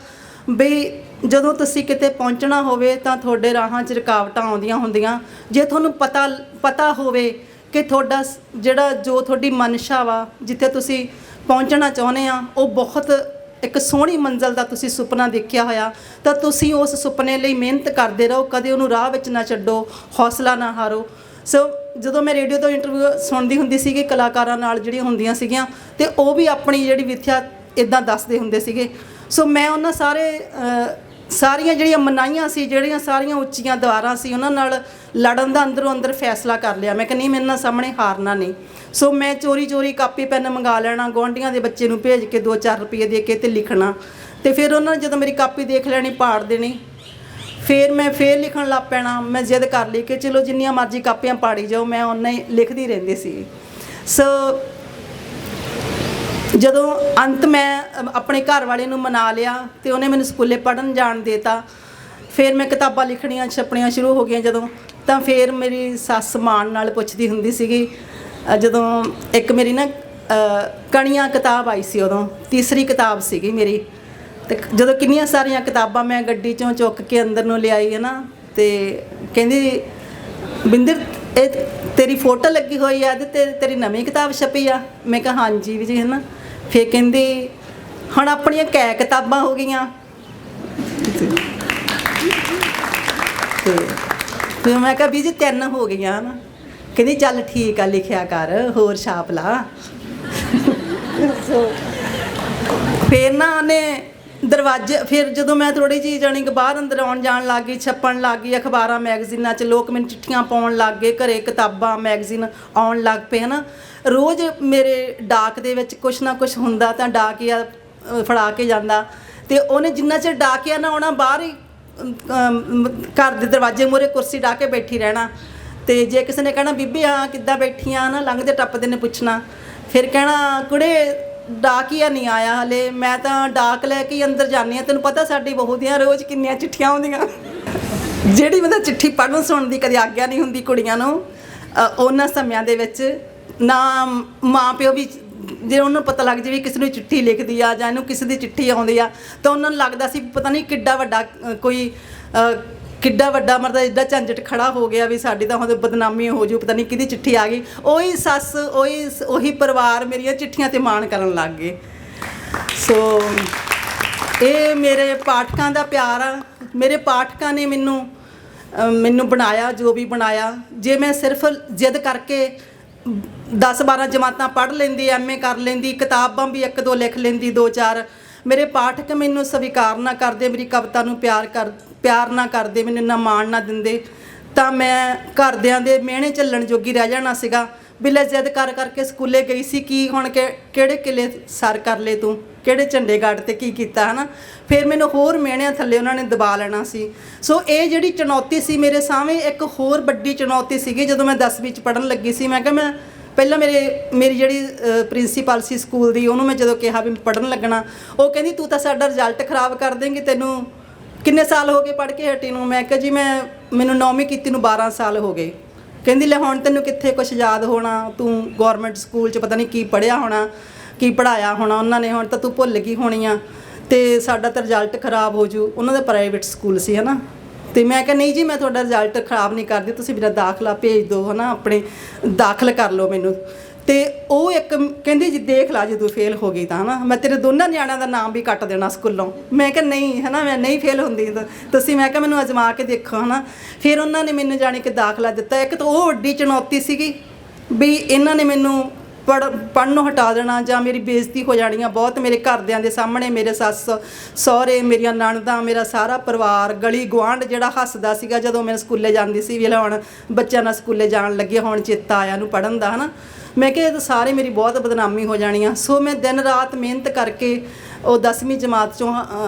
ਵੀ ਜਦੋਂ ਤੁਸੀਂ ਕਿਤੇ ਪਹੁੰਚਣਾ ਹੋਵੇ ਤਾਂ ਤੁਹਾਡੇ ਰਾਹਾਂ 'ਚ ਰੁਕਾਵਟਾਂ ਆਉਂਦੀਆਂ ਹੁੰਦੀਆਂ। ਜੇ ਤੁਹਾਨੂੰ ਪਤਾ ਹੋਵੇ ਕਿ ਤੁਹਾਡਾ ਜੋ ਤੁਹਾਡੀ ਮਨਸ਼ਾ ਵਾ, ਜਿੱਥੇ ਤੁਸੀਂ ਪਹੁੰਚਣਾ ਚਾਹੁੰਦੇ ਆ, ਉਹ ਬਹੁਤ ਇੱਕ ਸੋਹਣੀ ਮੰਜ਼ਿਲ ਦਾ ਤੁਸੀਂ ਸੁਪਨਾ ਦੇਖਿਆ ਹੋਇਆ, ਤਾਂ ਤੁਸੀਂ ਉਸ ਸੁਪਨੇ ਲਈ ਮਿਹਨਤ ਕਰਦੇ ਰਹੋ, ਕਦੇ ਉਹਨੂੰ ਰਾਹ ਵਿੱਚ ਨਾ ਛੱਡੋ, ਹੌਸਲਾ ਨਾ ਹਾਰੋ। ਸੋ ਜਦੋਂ ਮੈਂ ਰੇਡੀਓ ਤੋਂ ਇੰਟਰਵਿਊ ਸੁਣਦੀ ਹੁੰਦੀ ਸੀਗੀ ਕਲਾਕਾਰਾਂ ਨਾਲ ਜਿਹੜੀਆਂ ਹੁੰਦੀਆਂ ਸੀਗੀਆਂ, ਤੇ ਉਹ ਵੀ ਆਪਣੀ ਜਿਹੜੀ ਵਿਥਿਆ ਇੱਦਾਂ ਦੱਸਦੇ ਹੁੰਦੇ ਸੀਗੇ। ਸੋ ਮੈਂ ਉਹਨਾਂ ਸਾਰੀਆਂ ਜਿਹੜੀਆਂ ਮਨਾਹੀਆਂ ਸੀ, ਜਿਹੜੀਆਂ ਸਾਰੀਆਂ ਉੱਚੀਆਂ ਦੀਵਾਰਾਂ ਸੀ, ਉਹਨਾਂ ਨਾਲ ਲੜਨ ਦਾ ਅੰਦਰੋਂ ਅੰਦਰ ਫੈਸਲਾ ਕਰ ਲਿਆ। ਮੈਂ ਕਿ ਨਹੀਂ, ਮੈਂ ਇਹਨਾਂ ਸਾਹਮਣੇ ਹਾਰਨਾ ਨਹੀਂ। ਸੋ ਮੈਂ ਚੋਰੀ ਕਾਪੀ ਪੈਨ ਮੰਗਾ ਲੈਣਾ, ਗੁਆਂਢੀਆਂ ਦੇ ਬੱਚੇ ਨੂੰ ਭੇਜ ਕੇ 2-4 ਰੁਪਏ ਦੇ ਕੇ ਤੇ ਲਿਖਣਾ, ਤੇ ਫਿਰ ਉਹਨਾਂ ਨੇ ਜਦੋਂ ਮੇਰੀ ਕਾਪੀ ਦੇਖ ਲੈਣੀ, ਪਾੜ ਦੇਣੀ। ਫਿਰ ਮੈਂ ਲਿਖਣ ਲੱਗ ਪੈਣਾ। ਮੈਂ ਜ਼ਿੱਦ ਕਰ ਲਈ ਕਿ ਚਲੋ ਜਿੰਨੀਆਂ ਮਰਜ਼ੀ ਕਾਪੀਆਂ ਪਾੜੀ ਜਾਓ, ਮੈਂ ਓਨਾ ਹੀ ਲਿਖਦੀ ਰਹਿੰਦੀ ਸੀ। ਸੋ ਜਦੋਂ ਅੰਤ ਮੈਂ ਆਪਣੇ ਘਰ ਵਾਲੇ ਨੂੰ ਮਨਾ ਲਿਆ ਤੇ ਉਹਨੇ ਮੈਨੂੰ ਸਕੂਲੇ ਪੜ੍ਹਨ ਜਾਣ ਦੇਤਾ, ਫਿਰ ਮੈਂ ਕਿਤਾਬਾਂ ਲਿਖਣੀਆਂ ਛਪਣੀਆਂ ਸ਼ੁਰੂ ਹੋ ਗਈਆਂ ਜਦੋਂ, ਤਾਂ ਫਿਰ ਮੇਰੀ ਸੱਸ ਮਾਣ ਨਾਲ ਪੁੱਛਦੀ ਹੁੰਦੀ ਸੀਗੀ, ਜਦੋਂ ਇੱਕ ਮੇਰੀ ਨਾ ਕਣੀਆਂ ਕਿਤਾਬ ਆਈ ਸੀ, ਉਦੋਂ ਤੀਸਰੀ ਕਿਤਾਬ ਸੀਗੀ ਮੇਰੀ, ਤੇ ਜਦੋਂ ਕਿੰਨੀਆਂ ਸਾਰੀਆਂ ਕਿਤਾਬਾਂ ਮੈਂ ਗੱਡੀ 'ਚੋਂ ਚੁੱਕ ਕੇ ਅੰਦਰ ਨੂੰ ਲਿਆਈ ਹੈ ਨਾ, ਤੇ ਕਹਿੰਦੀ ਬਿੰਦਰ ਇਹ ਤੇਰੀ ਫੋਟੋ ਲੱਗੀ ਹੋਈ ਆ ਤੇ ਤੇਰੀ ਨਵੀਂ ਕਿਤਾਬ ਛਪੀ ਆ। ਮੈਂ ਕਿਹਾ ਹਾਂਜੀ ਵੀ ਜੀ, ਹੈ ਨਾ। ਫਿਰ ਕਹਿੰਦੀ ਹੁਣ ਆਪਣੀਆਂ ਕੈ ਕਿਤਾਬਾਂ ਹੋ ਗਈਆਂ, ਤੇ ਫਿਰ ਮੈਂ ਕਿਹਾ ਵੀ ਜੀ 3 ਹੋ ਗਈਆਂ ਨਾ। ਕਹਿੰਦੀ ਚੱਲ ਠੀਕ ਆ, ਲਿਖਿਆ ਕਰ, ਹੋਰ ਛਾਪ ਲਾ। ਫਿਰ ਨਾ ਉਹਨੇ ਦਰਵਾਜ਼ੇ, ਫਿਰ ਜਦੋਂ ਮੈਂ ਥੋੜ੍ਹੀ ਜਿਹੀ ਜਾਣੀ ਕਿ ਬਾਹਰ ਅੰਦਰ ਆਉਣ ਜਾਣ ਲੱਗ ਗਈ, ਛਪਣ ਲੱਗ ਗਈ ਅਖਬਾਰਾਂ ਮੈਗਜ਼ੀਨਾਂ 'ਚ, ਲੋਕ ਮੈਨੂੰ ਚਿੱਠੀਆਂ ਪਾਉਣ ਲੱਗ ਗਏ, ਘਰੇ ਕਿਤਾਬਾਂ ਮੈਗਜ਼ੀਨ ਆਉਣ ਲੱਗ ਪਏ, ਹੈ ਨਾ। ਰੋਜ਼ ਮੇਰੇ ਡਾਕ ਦੇ ਵਿੱਚ ਕੁਛ ਨਾ ਕੁਛ ਹੁੰਦਾ, ਤਾਂ ਡਾਕੀਆ ਫੜਾ ਕੇ ਜਾਂਦਾ, ਤੇ ਉਹਨੇ ਜਿੰਨਾ ਚਿਰ ਡਾਕੀਆ ਨਾ ਆਉਣਾ, ਬਾਹਰ ਹੀ ਘਰ ਦੇ ਦਰਵਾਜ਼ੇ ਮੂਹਰੇ ਕੁਰਸੀ ਢਾਹ ਕੇ ਬੈਠੀ ਰਹਿਣਾ। ਤੇ ਜੇ ਕਿਸੇ ਨੇ ਕਹਿਣਾ ਬੀਬੀ ਹਾਂ ਕਿੱਦਾਂ ਬੈਠੀਆਂ ਨਾ, ਲੰਘਦੇ ਟੱਪਦੇ ਨੇ ਪੁੱਛਣਾ, ਫਿਰ ਕਹਿਣਾ ਕੁੜੇ ਡਾਕੀਆ ਨਹੀਂ ਆਇਆ ਹਲੇ, ਮੈਂ ਤਾਂ ਡਾਕ ਲੈ ਕੇ ਅੰਦਰ ਜਾਂਦੀ ਹਾਂ, ਤੈਨੂੰ ਪਤਾ ਸਾਡੀ ਬਹੂ ਦੀਆਂ ਰੋਜ਼ ਕਿੰਨੀਆਂ ਚਿੱਠੀਆਂ ਆਉਂਦੀਆਂ। ਜਿਹੜੀ ਮਤਲਬ ਚਿੱਠੀ ਪੜ੍ਹਨ ਸੁਣਨ ਦੀ ਕਦੇ ਆਗਿਆ ਨਹੀਂ ਹੁੰਦੀ ਕੁੜੀਆਂ ਨੂੰ ਉਹਨਾਂ ਸਮਿਆਂ ਦੇ ਵਿੱਚ। ਨਾ ਮਾਂ ਪਿਓ ਵੀ, ਜੇ ਉਹਨਾਂ ਨੂੰ ਪਤਾ ਲੱਗ ਜਾਵੇ ਕਿਸੇ ਨੂੰ ਚਿੱਠੀ ਲਿਖਦੀ ਆ ਜਾਂ ਇਹਨੂੰ ਕਿਸੇ ਦੀ ਚਿੱਠੀ ਆਉਂਦੀ ਆ, ਤਾਂ ਉਹਨਾਂ ਨੂੰ ਲੱਗਦਾ ਸੀ ਪਤਾ ਨਹੀਂ ਕਿੱਡਾ ਵੱਡਾ ਮਤਲਬ ਇੱਦਾਂ ਝੰਜਟ ਖੜਾ ਹੋ ਗਿਆ ਵੀ ਸਾਡੀ ਤਾਂ ਹੁਣ ਬਦਨਾਮੀ ਹੋ ਜੂ, ਪਤਾ ਨਹੀਂ ਕਿਹਦੀ ਚਿੱਠੀ ਆ ਗਈ। ਉਹੀ ਸੱਸ, ਉਹੀ ਪਰਿਵਾਰ ਮੇਰੀਆਂ ਚਿੱਠੀਆਂ 'ਤੇ ਮਾਣ ਕਰਨ ਲੱਗ ਗਏ। ਸੋ ਇਹ ਮੇਰੇ ਪਾਠਕਾਂ ਦਾ ਪਿਆਰ ਆ। ਮੇਰੇ ਪਾਠਕਾਂ ਨੇ ਮੈਨੂੰ ਬਣਾਇਆ, ਜੋ ਵੀ ਬਣਾਇਆ। ਜੇ ਮੈਂ ਸਿਰਫ ਜਿੱਦ ਕਰਕੇ 10-12 ਜਮਾਤਾਂ ਪੜ੍ਹ ਲੈਂਦੀ, MA ਕਰ ਲੈਂਦੀ, ਕਿਤਾਬਾਂ ਵੀ 1-2 ਲਿਖ ਲੈਂਦੀ, 2-4, ਮੇਰੇ ਪਾਠਕ ਮੈਨੂੰ ਸਵੀਕਾਰ ਨਾ ਕਰਦੇ, ਮੇਰੀ ਕਵਿਤਾ ਨੂੰ ਪਿਆਰ ਨਾ ਕਰਦੇ, ਮੈਨੂੰ ਇੰਨਾ ਮਾਣ ਨਾ ਦਿੰਦੇ, ਤਾਂ ਮੈਂ ਘਰਦਿਆਂ ਦੇ ਮਿਹਣੇ ਝੱਲਣ ਜੋਗੀ ਰਹਿ ਜਾਣਾ ਸੀਗਾ। ਬਿਲੇ ਜ਼ਿੱਦ ਕਰਕੇ ਸਕੂਲੇ ਗਈ ਸੀ, ਕੀ ਹੁਣ ਕਿਹੜੇ ਕਿਲੇ ਸਰ ਕਰ ਲਏ ਤੂੰ, ਕਿਹੜੇ ਝੰਡੇ ਗੱਡ ਤੇ ਕੀ ਕੀਤਾ, ਹੈ ਨਾ। ਫਿਰ ਮੈਨੂੰ ਹੋਰ ਮਿਹਣਿਆਂ ਥੱਲੇ ਉਹਨਾਂ ਨੇ ਦਬਾ ਲੈਣਾ ਸੀ। ਸੋ ਇਹ ਜਿਹੜੀ ਚੁਣੌਤੀ ਸੀ ਮੇਰੇ ਸਾਹਮਣੇ, ਇੱਕ ਹੋਰ ਵੱਡੀ ਚੁਣੌਤੀ ਸੀਗੀ। ਜਦੋਂ ਮੈਂ 10ਵੀਂ 'ਚ ਪੜ੍ਹਨ ਲੱਗੀ ਸੀ, ਮੈਂ ਕਿਹਾ ਮੈਂ ਪਹਿਲਾਂ ਮੇਰੀ ਜਿਹੜੀ ਪ੍ਰਿੰਸੀਪਲ ਸੀ ਸਕੂਲ ਦੀ, ਉਹਨੂੰ ਮੈਂ ਜਦੋਂ ਕਿਹਾ ਵੀ ਪੜ੍ਹਨ ਲੱਗਣਾ, ਉਹ ਕਹਿੰਦੀ ਤੂੰ ਤਾਂ ਸਾਡਾ ਰਿਜ਼ਲਟ ਖਰਾਬ ਕਰ ਦੇਂਗੀ, ਤੈਨੂੰ ਕਿੰਨੇ ਸਾਲ ਹੋ ਗਏ ਪੜ੍ਹ ਕੇ ਹਟੀ ਨੂੰ। ਮੈਂ ਕਿਹਾ ਜੀ ਮੈਨੂੰ 9ਵੀਂ ਕੀਤੀ ਨੂੰ 12 ਸਾਲ ਹੋ ਗਏ। ਕਹਿੰਦੀ ਲੈ ਹੁਣ ਤੈਨੂੰ ਕਿੱਥੇ ਕੁਛ ਯਾਦ ਹੋਣਾ, ਤੂੰ ਗੌਰਮੈਂਟ ਸਕੂਲ 'ਚ ਪਤਾ ਨਹੀਂ ਕੀ ਪੜ੍ਹਿਆ ਹੋਣਾ, ਕੀ ਪੜ੍ਹਾਇਆ ਹੋਣਾ ਉਹਨਾਂ ਨੇ, ਹੁਣ ਤਾਂ ਤੂੰ ਭੁੱਲ ਗਈ ਹੋਣੀ ਆ, ਤੇ ਸਾਡਾ ਤਾਂ ਰਿਜ਼ਲਟ ਖਰਾਬ ਹੋ ਜੂ। ਉਹਨਾਂ ਦਾ ਪ੍ਰਾਈਵੇਟ ਸਕੂਲ ਸੀ, ਹੈ ਨਾ। ਤੇ ਮੈਂ ਕਿਹਾ ਨਹੀਂ ਜੀ, ਮੈਂ ਤੁਹਾਡਾ ਰਿਜ਼ਲਟ ਖਰਾਬ ਨਹੀਂ ਕਰਦੀ, ਤੁਸੀਂ ਮੇਰਾ ਦਾਖਲਾ ਭੇਜ ਦਿਓ, ਹੈ ਨਾ, ਆਪਣੇ ਦਾਖਲ ਕਰ ਲਓ ਮੈਨੂੰ। ਤੇ ਉਹ ਇੱਕ ਕਹਿੰਦੀ ਜੀ ਦੇਖ ਲਾ, ਜੇ ਤੂੰ ਫੇਲ ਹੋ ਗਈ ਤਾਂ, ਹੈ ਨਾ, ਮੈਂ ਤੇਰੇ ਦੋਨਾਂ ਨਿਆਣਿਆਂ ਦਾ ਨਾਮ ਵੀ ਕੱਟ ਦੇਣਾ ਸਕੂਲੋਂ। ਮੈਂ ਕਿਹਾ ਨਹੀਂ, ਹੈ ਨਾ, ਮੈਂ ਨਹੀਂ ਫੇਲ ਹੁੰਦੀ, ਤੁਸੀਂ ਮੈਂ ਕਿਹਾ ਮੈਨੂੰ ਅਜ਼ਮਾ ਕੇ ਦੇਖੋ, ਹੈ ਨਾ। ਫਿਰ ਉਹਨਾਂ ਨੇ ਮੈਨੂੰ ਜਾਣੀ ਕਿ ਦਾਖਲਾ ਦਿੱਤਾ। ਇੱਕ ਤਾਂ ਉਹ ਵੱਡੀ ਚੁਣੌਤੀ ਸੀਗੀ ਵੀ ਇਹਨਾਂ ਨੇ ਮੈਨੂੰ ਪੜ੍ਹਨੋਂ ਹਟਾ ਦੇਣਾ ਜਾਂ ਮੇਰੀ ਬੇਇੱਜ਼ਤੀ ਹੋ ਜਾਣੀ ਆ ਬਹੁਤ ਮੇਰੇ ਘਰਦਿਆਂ ਦੇ ਸਾਹਮਣੇ। ਮੇਰੇ ਸੱਸ ਸਹੁਰੇ, ਮੇਰੀਆਂ ਨਣਦਾਂ, ਮੇਰਾ ਸਾਰਾ ਪਰਿਵਾਰ, ਗਲੀ ਗੁਆਂਢ ਜਿਹੜਾ ਹੱਸਦਾ ਸੀਗਾ ਜਦੋਂ ਮੈਂ ਸਕੂਲੇ ਜਾਂਦੀ ਸੀ, ਵੀ ਲੈ ਹੁਣ ਬੱਚਿਆਂ ਨਾਲ ਸਕੂਲੇ ਜਾਣ ਲੱਗੇ, ਹੁਣ ਚੇਤਾ ਆਇਆ ਨੂੰ ਪੜ੍ਹਨ ਦਾ, ਹੈ ਨਾ। ਮੈਂ ਕਿਹਾ ਇਹ ਤਾਂ ਸਾਰੇ ਮੇਰੀ ਬਹੁਤ ਬਦਨਾਮੀ ਹੋ ਜਾਣੀ ਆ। ਸੋ ਮੈਂ ਦਿਨ ਰਾਤ ਮਿਹਨਤ ਕਰਕੇ ਉਹ 10ਵੀਂ ਜਮਾਤ 'ਚੋਂ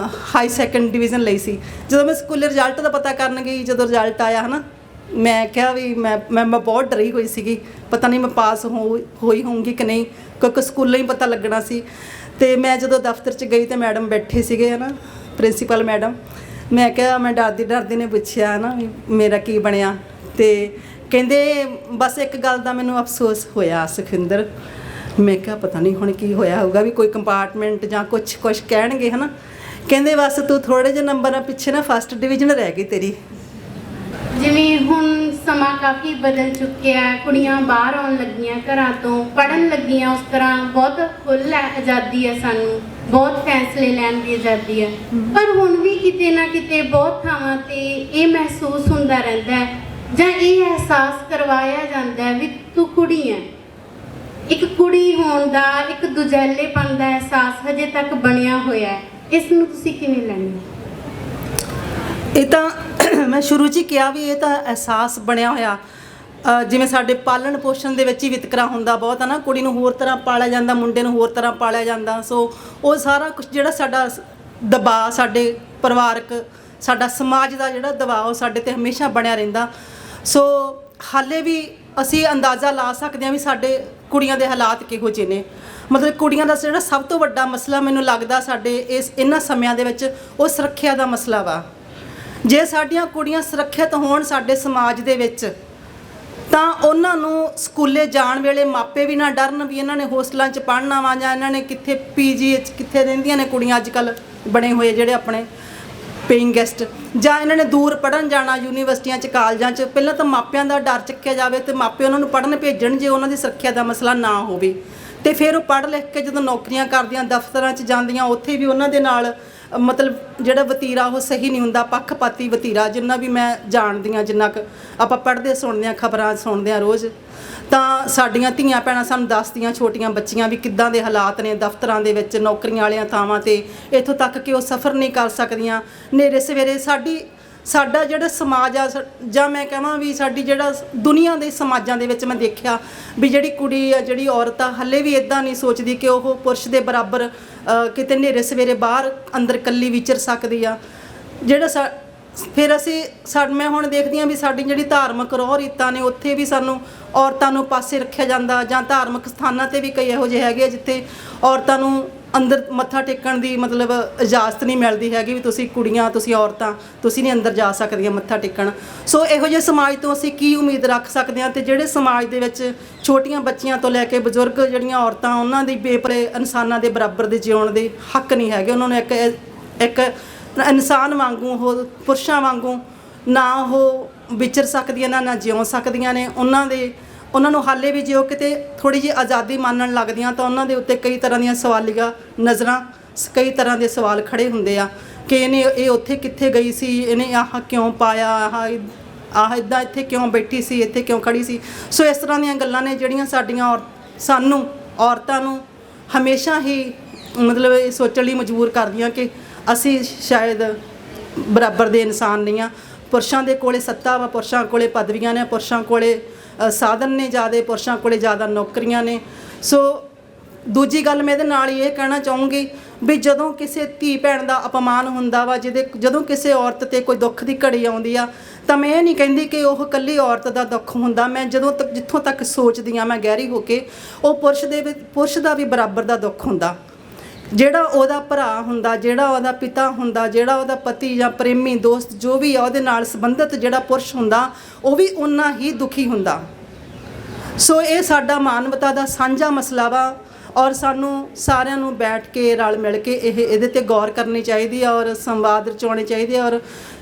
ਹਾਈ ਸੈਕੰਡ ਡਿਵੀਜ਼ਨ ਲਈ ਸੀ। ਜਦੋਂ ਮੈਂ ਸਕੂਲੇ ਰਿਜ਼ਲਟ ਦਾ ਪਤਾ ਕਰਨ ਗਈ, ਜਦੋਂ ਰਿਜ਼ਲਟ ਆਇਆ, ਹੈ ਨਾ, ਮੈਂ ਕਿਹਾ ਵੀ ਮੈਂ ਬਹੁਤ ਡਰੀ ਹੋਈ ਸੀਗੀ, ਪਤਾ ਨਹੀਂ ਮੈਂ ਪਾਸ ਹੋਈ ਹੋਊਂਗੀ ਕਿ ਨਹੀਂ, ਕਿਉਂਕਿ ਸਕੂਲੋਂ ਹੀ ਪਤਾ ਲੱਗਣਾ ਸੀ। ਤੇ ਮੈਂ ਜਦੋਂ ਦਫ਼ਤਰ 'ਚ ਗਈ ਤੇ ਮੈਡਮ ਬੈਠੇ ਸੀਗੇ, ਹੈ ਨਾ, ਪ੍ਰਿੰਸੀਪਲ ਮੈਡਮ, ਮੈਂ ਕਿਹਾ, ਮੈਂ ਡਰਦੀ ਡਰਦੀ ਨੇ ਪੁੱਛਿਆ ਨਾ ਵੀ ਮੇਰਾ ਕੀ ਬਣਿਆ, ਤੇ ਕਹਿੰਦੇ ਬਸ ਇੱਕ ਗੱਲ ਦਾ ਮੈਨੂੰ ਅਫਸੋਸ ਹੋਇਆ ਸੁਖਵਿੰਦਰ। ਮੈਂ ਕਿਹਾ ਪਤਾ ਨਹੀਂ ਹੁਣ ਕੀ ਹੋਇਆ ਹੋਊਗਾ, ਵੀ ਕੋਈ ਕੰਪਾਰਟਮੈਂਟ ਜਾਂ ਕੁਛ ਕਹਿਣਗੇ ਹੈ ਨਾ। ਕਹਿੰਦੇ ਬਸ ਤੂੰ ਥੋੜੇ ਜਿਹੇ ਨੰਬਰਾਂ ਪਿੱਛੇ ਨਾ ਫਸਟ ਡਿਵੀਜ਼ਨ ਰਹਿ ਗਈ ਤੇਰੀ। ਜਿਵੇਂ ਹੁਣ ਸਮਾਂ ਕਾਫੀ ਬਦਲ ਚੁੱਕਿਆ, ਕੁੜੀਆਂ ਬਾਹਰ ਆਉਣ ਲੱਗੀਆਂ ਘਰਾਂ ਤੋਂ, ਪੜ੍ਹਨ ਲੱਗੀਆਂ, ਉਸ ਤਰ੍ਹਾਂ ਬਹੁਤ ਖੁੱਲ੍ਹ ਆਜ਼ਾਦੀ ਹੈ, ਸਾਨੂੰ ਬਹੁਤ ਫੈਸਲੇ ਲੈਣ ਦੀ ਆਜ਼ਾਦੀ ਹੈ। ਪਰ ਹੁਣ ਵੀ ਕਿਤੇ ਨਾ ਕਿਤੇ ਬਹੁਤ ਥਾਵਾਂ ਤੇ ਇਹ ਮਹਿਸੂਸ ਹੁੰਦਾ ਰਹਿੰਦਾ ਹੈ ਜਾਂ ਇਹ ਅਹਿਸਾਸ ਕਰਵਾਇਆ ਜਾਂਦਾ ਹੈ ਵੀ ਤੂੰ ਕੁੜੀ ਹੈ। ਇੱਕ ਕੁੜੀ ਹੋਣ ਦਾ, ਇੱਕ ਦੁਜੈਲੇਪਨ ਦਾ ਅਹਿਸਾਸ ਹਜੇ ਤੱਕ ਬਣਿਆ ਹੋਇਆ ਹੈ। ਇਸ ਨੂੰ ਤੁਸੀਂ ਕਿਵੇਂ ਲੈਂਦੇ ਹੋ? ਇਹ ਤਾਂ ਮੈਂ ਸ਼ੁਰੂ 'ਚ ਹੀ ਕਿਹਾ ਵੀ ਇਹ ਤਾਂ ਅਹਿਸਾਸ ਬਣਿਆ ਹੋਇਆ, ਜਿਵੇਂ ਸਾਡੇ ਪਾਲਣ ਪੋਸ਼ਣ ਦੇ ਵਿੱਚ ਹੀ ਵਿਤਕਰਾ ਹੁੰਦਾ ਬਹੁਤ ਹੈ ਨਾ। ਕੁੜੀ ਨੂੰ ਹੋਰ ਤਰ੍ਹਾਂ ਪਾਲਿਆ ਜਾਂਦਾ, ਮੁੰਡੇ ਨੂੰ ਹੋਰ ਤਰ੍ਹਾਂ ਪਾਲਿਆ ਜਾਂਦਾ। ਸੋ ਉਹ ਸਾਰਾ ਕੁਝ ਜਿਹੜਾ ਸਾਡਾ ਦਬਾਅ, ਸਾਡੇ ਪਰਿਵਾਰਕ, ਸਾਡਾ ਸਮਾਜ ਦਾ ਜਿਹੜਾ ਦਬਾਅ, ਉਹ ਸਾਡੇ 'ਤੇ ਹਮੇਸ਼ਾ ਬਣਿਆ ਰਹਿੰਦਾ। ਸੋ ਹਾਲੇ ਵੀ ਅਸੀਂ ਅੰਦਾਜ਼ਾ ਲਾ ਸਕਦੇ ਹਾਂ ਵੀ ਸਾਡੇ ਕੁੜੀਆਂ ਦੇ ਹਾਲਾਤ ਕਿਹੋ ਜਿਹੇ ਨੇ। ਮਤਲਬ ਕੁੜੀਆਂ ਦਾ ਜਿਹੜਾ ਸਭ ਤੋਂ ਵੱਡਾ ਮਸਲਾ ਮੈਨੂੰ ਲੱਗਦਾ ਸਾਡੇ ਇਹਨਾਂ ਸਮਿਆਂ ਦੇ ਵਿੱਚ ਉਹ ਸੁਰੱਖਿਆ ਦਾ ਮਸਲਾ ਵਾ। ਜੇ ਸਾਡੀਆਂ ਕੁੜੀਆਂ ਸੁਰੱਖਿਅਤ ਹੋਣ ਸਾਡੇ ਸਮਾਜ ਦੇ ਵਿੱਚ, ਤਾਂ ਉਹਨਾਂ ਨੂੰ ਸਕੂਲੇ ਜਾਣ ਵੇਲੇ ਮਾਪੇ ਵੀ ਨਾ ਡਰਨ ਵੀ ਇਹਨਾਂ ਨੇ ਹੋਸਟਲਾਂ 'ਚ ਪੜ੍ਹਨਾ ਵਾ, ਜਾਂ ਇਹਨਾਂ ਨੇ ਕਿੱਥੇ ਪੀਜੀ ਕਿੱਥੇ ਰਹਿੰਦੀਆਂ ਨੇ ਕੁੜੀਆਂ ਅੱਜ ਕੱਲ੍ਹ ਬਣੇ ਹੋਏ ਜਿਹੜੇ ਆਪਣੇ ਪੇਇੰਗ ਗੈਸਟ, ਜਾਂ ਇਹਨਾਂ ਨੇ ਦੂਰ ਪੜ੍ਹਨ ਜਾਣਾ ਯੂਨੀਵਰਸਿਟੀਆਂ 'ਚ, ਕਾਲਜਾਂ 'ਚ। ਪਹਿਲਾਂ ਤਾਂ ਮਾਪਿਆਂ ਦਾ ਡਰ ਚੱਕਿਆ ਜਾਵੇ ਤੇ ਮਾਪੇ ਉਹਨਾਂ ਨੂੰ ਪੜ੍ਹਨ ਭੇਜਣ, ਜੇ ਉਹਨਾਂ ਦੀ ਸੁਰੱਖਿਆ ਦਾ ਮਸਲਾ ਨਾ ਹੋਵੇ। ਤੇ ਫਿਰ ਉਹ ਪੜ੍ਹ ਲਿਖ ਕੇ ਜਦੋਂ ਨੌਕਰੀਆਂ ਕਰਦੀਆਂ, ਦਫ਼ਤਰਾਂ 'ਚ ਜਾਂਦੀਆਂ, ਉੱਥੇ ਵੀ ਉਹਨਾਂ ਦੇ ਨਾਲ ਮਤਲਬ ਜਿਹੜਾ ਵਤੀਰਾ ਉਹ ਸਹੀ ਨਹੀਂ ਹੁੰਦਾ, ਪੱਖਪਾਤੀ ਵਤੀਰਾ। ਜਿੰਨਾ ਵੀ ਮੈਂ ਜਾਣਦੀ ਹਾਂ, ਜਿੰਨਾ ਕੁ ਆਪਾਂ ਪੜ੍ਹਦੇ ਸੁਣਦੇ ਹਾਂ, ਖਬਰਾਂ ਸੁਣਦੇ ਹਾਂ ਰੋਜ਼, ਤਾਂ ਸਾਡੀਆਂ ਧੀਆਂ ਭੈਣਾਂ ਸਾਨੂੰ ਦੱਸਦੀਆਂ, ਛੋਟੀਆਂ ਬੱਚੀਆਂ, ਵੀ ਕਿੱਦਾਂ ਦੇ ਹਾਲਾਤ ਨੇ ਦਫ਼ਤਰਾਂ ਦੇ ਵਿੱਚ, ਨੌਕਰੀਆਂ ਵਾਲੀਆਂ ਥਾਵਾਂ 'ਤੇ, ਇੱਥੋਂ ਤੱਕ ਕਿ ਉਹ ਸਫ਼ਰ ਨਹੀਂ ਕਰ ਸਕਦੀਆਂ ਨੇਰੇ ਸਵੇਰੇ। ਸਾਡਾ ਜਿਹੜਾ ਸਮਾਜ ਆ, ਜਾਂ ਮੈਂ ਕਹਾਂ ਵੀ ਸਾਡੀ ਜਿਹੜਾ ਦੁਨੀਆ ਦੇ ਸਮਾਜਾਂ ਦੇ ਵਿੱਚ ਮੈਂ ਦੇਖਿਆ ਵੀ ਜਿਹੜੀ ਕੁੜੀ ਆ, ਜਿਹੜੀ ਔਰਤ ਆ, ਹਾਲੇ ਵੀ ਇੱਦਾਂ ਨਹੀਂ ਸੋਚਦੀ ਕਿ ਉਹ ਪੁਰਸ਼ ਦੇ ਬਰਾਬਰ ਕਿਤੇ ਨੇਰੇ ਸਵੇਰੇ ਬਾਹਰ ਅੰਦਰ ਇਕੱਲੀ ਵਿਚਰ ਸਕਦੀ ਆ। ਜਿਹੜਾ ਫਿਰ ਮੈਂ ਹੁਣ ਦੇਖਦੀ ਹਾਂ ਵੀ ਸਾਡੀ ਜਿਹੜੀ ਧਾਰਮਿਕ ਰੋਹ ਰੀਤਾਂ ਨੇ, ਉੱਥੇ ਵੀ ਸਾਨੂੰ ਔਰਤਾਂ ਨੂੰ ਪਾਸੇ ਰੱਖਿਆ ਜਾਂਦਾ, ਜਾਂ ਧਾਰਮਿਕ ਸਥਾਨਾਂ 'ਤੇ ਵੀ ਕਈ ਇਹੋ ਜਿਹੇ ਹੈਗੇ ਜਿੱਥੇ ਔਰਤਾਂ ਨੂੰ ਅੰਦਰ ਮੱਥਾ ਟੇਕਣ ਦੀ ਮਤਲਬ ਇਜਾਜ਼ਤ ਨਹੀਂ ਮਿਲਦੀ ਹੈਗੀ, ਵੀ ਤੁਸੀਂ ਕੁੜੀਆਂ, ਤੁਸੀਂ ਔਰਤਾਂ, ਤੁਸੀਂ ਨਹੀਂ ਅੰਦਰ ਜਾ ਸਕਦੀਆਂ ਮੱਥਾ ਟੇਕਣ। ਸੋ ਇਹੋ ਜਿਹੇ ਸਮਾਜ ਤੋਂ ਅਸੀਂ ਕੀ ਉਮੀਦ ਰੱਖ ਸਕਦੇ ਹਾਂ? ਤੇ ਜਿਹੜੇ ਸਮਾਜ ਦੇ ਵਿੱਚ ਛੋਟੀਆਂ ਬੱਚੀਆਂ ਤੋਂ ਲੈ ਕੇ ਬਜ਼ੁਰਗ ਜਿਹੜੀਆਂ ਔਰਤਾਂ, ਉਹਨਾਂ ਦੀ ਬੇਪਰੇ ਇਨਸਾਨਾਂ ਦੇ ਬਰਾਬਰ ਦੇ ਜਿਉਣ ਦੇ ਹੱਕ ਨਹੀਂ ਹੈਗੇ। ਉਹਨਾਂ ਨੂੰ ਇੱਕ ਇਨਸਾਨ ਵਾਂਗੂ, ਉਹ ਪੁਰਸ਼ਾਂ ਵਾਂਗੂ ਨਾ ਉਹ ਵਿਚਰ ਸਕਦੀਆਂ ਨਾ ਜਿਉਂ ਸਕਦੀਆਂ ਨੇ। ਉਹਨਾਂ ਨੂੰ ਹਾਲੇ ਵੀ ਜੇ ਉਹ ਕਿਤੇ ਥੋੜ੍ਹੀ ਜਿਹੀ ਆਜ਼ਾਦੀ ਮੰਨਣ ਲੱਗਦੀਆਂ, ਤਾਂ ਉਹਨਾਂ ਦੇ ਉੱਤੇ ਕਈ ਤਰ੍ਹਾਂ ਦੀਆਂ ਸਵਾਲੀਆ ਨਜ਼ਰਾਂ, ਕਈ ਤਰ੍ਹਾਂ ਦੇ ਸਵਾਲ ਖੜ੍ਹੇ ਹੁੰਦੇ ਆ ਕਿ ਇਹ ਉੱਥੇ ਕਿੱਥੇ ਗਈ ਸੀ, ਇਹਨੇ ਆਹ ਕਿਉਂ ਪਾਇਆ, ਆਹ ਇੱਦਾਂ ਇੱਥੇ ਕਿਉਂ ਬੈਠੀ ਸੀ, ਇੱਥੇ ਕਿਉਂ ਖੜ੍ਹੀ ਸੀ। ਸੋ ਇਸ ਤਰ੍ਹਾਂ ਦੀਆਂ ਗੱਲਾਂ ਨੇ ਜਿਹੜੀਆਂ ਸਾਨੂੰ ਔਰਤਾਂ ਨੂੰ ਹਮੇਸ਼ਾ ਹੀ ਮਤਲਬ ਇਹ ਸੋਚਣ ਲਈ ਮਜਬੂਰ ਕਰਦੀਆਂ ਕਿ ਅਸੀਂ ਸ਼ਾਇਦ ਬਰਾਬਰ ਦੇ ਇਨਸਾਨ ਨਹੀਂ ਆ। ਪੁਰਸ਼ਾਂ ਦੇ ਕੋਲੇ ਸੱਤਾ ਵਾ, ਪੁਰਸ਼ਾਂ ਕੋਲੇ ਪਦਵੀਆਂ ਨੇ, ਪੁਰਸ਼ਾਂ ਕੋਲੇ ਸਾਧਨ ਨੇ ਜ਼ਿਆਦਾ, ਪੁਰਸ਼ਾਂ ਕੋਲੇ ਜ਼ਿਆਦਾ ਨੌਕਰੀਆਂ ਨੇ। ਸੋ ਦੂਜੀ ਗੱਲ ਮੈਂ ਇਹਦੇ ਨਾਲ ਹੀ ਇਹ ਕਹਿਣਾ ਚਾਹੂੰਗੀ ਵੀ ਜਦੋਂ ਕਿਸੇ ਧੀ ਭੈਣ ਦਾ ਅਪਮਾਨ ਹੁੰਦਾ ਵਾ, ਜਦੋਂ ਕਿਸੇ ਔਰਤ 'ਤੇ ਕੋਈ ਦੁੱਖ ਦੀ ਘੜੀ ਆਉਂਦੀ ਆ, ਤਾਂ ਮੈਂ ਇਹ ਨਹੀਂ ਕਹਿੰਦੀ ਕਿ ਉਹ ਇਕੱਲੀ ਔਰਤ ਦਾ ਦੁੱਖ ਹੁੰਦਾ। ਮੈਂ ਜਿੱਥੋਂ ਤੱਕ ਸੋਚਦੀ ਹਾਂ ਮੈਂ ਗਹਿਰੀ ਹੋ ਕੇ, ਉਹ ਪੁਰਸ਼ ਦਾ ਵੀ ਬਰਾਬਰ ਦਾ ਦੁੱਖ ਹੁੰਦਾ। ਜਿਹੜਾ ਉਹਦਾ ਭਰਾ ਹੁੰਦਾ, ਜਿਹੜਾ ਉਹਦਾ ਪਿਤਾ ਹੁੰਦਾ, ਜਿਹੜਾ ਉਹਦਾ ਪਤੀ ਜਾਂ ਪ੍ਰੇਮੀ, ਦੋਸਤ, ਜੋ ਵੀ ਆ ਉਹਦੇ ਨਾਲ ਸੰਬੰਧਿਤ ਜਿਹੜਾ ਪੁਰਸ਼ ਹੁੰਦਾ, ਉਹ ਵੀ ਉਨਾ ਹੀ ਦੁਖੀ ਹੁੰਦਾ। ਸੋ ਇਹ ਸਾਡਾ ਮਾਨਵਤਾ ਦਾ ਸਾਂਝਾ ਮਸਲਾ ਵਾ, ਔਰ ਸਾਨੂੰ ਸਾਰਿਆਂ ਨੂੰ ਬੈਠ ਕੇ ਰਲ ਮਿਲ ਕੇ ਇਹਦੇ 'ਤੇ ਗੌਰ ਕਰਨੀ ਚਾਹੀਦੀ ਆ, ਔਰ ਸੰਵਾਦ ਰਚਾਉਣੇ ਚਾਹੀਦੇ ਆ, ਔਰ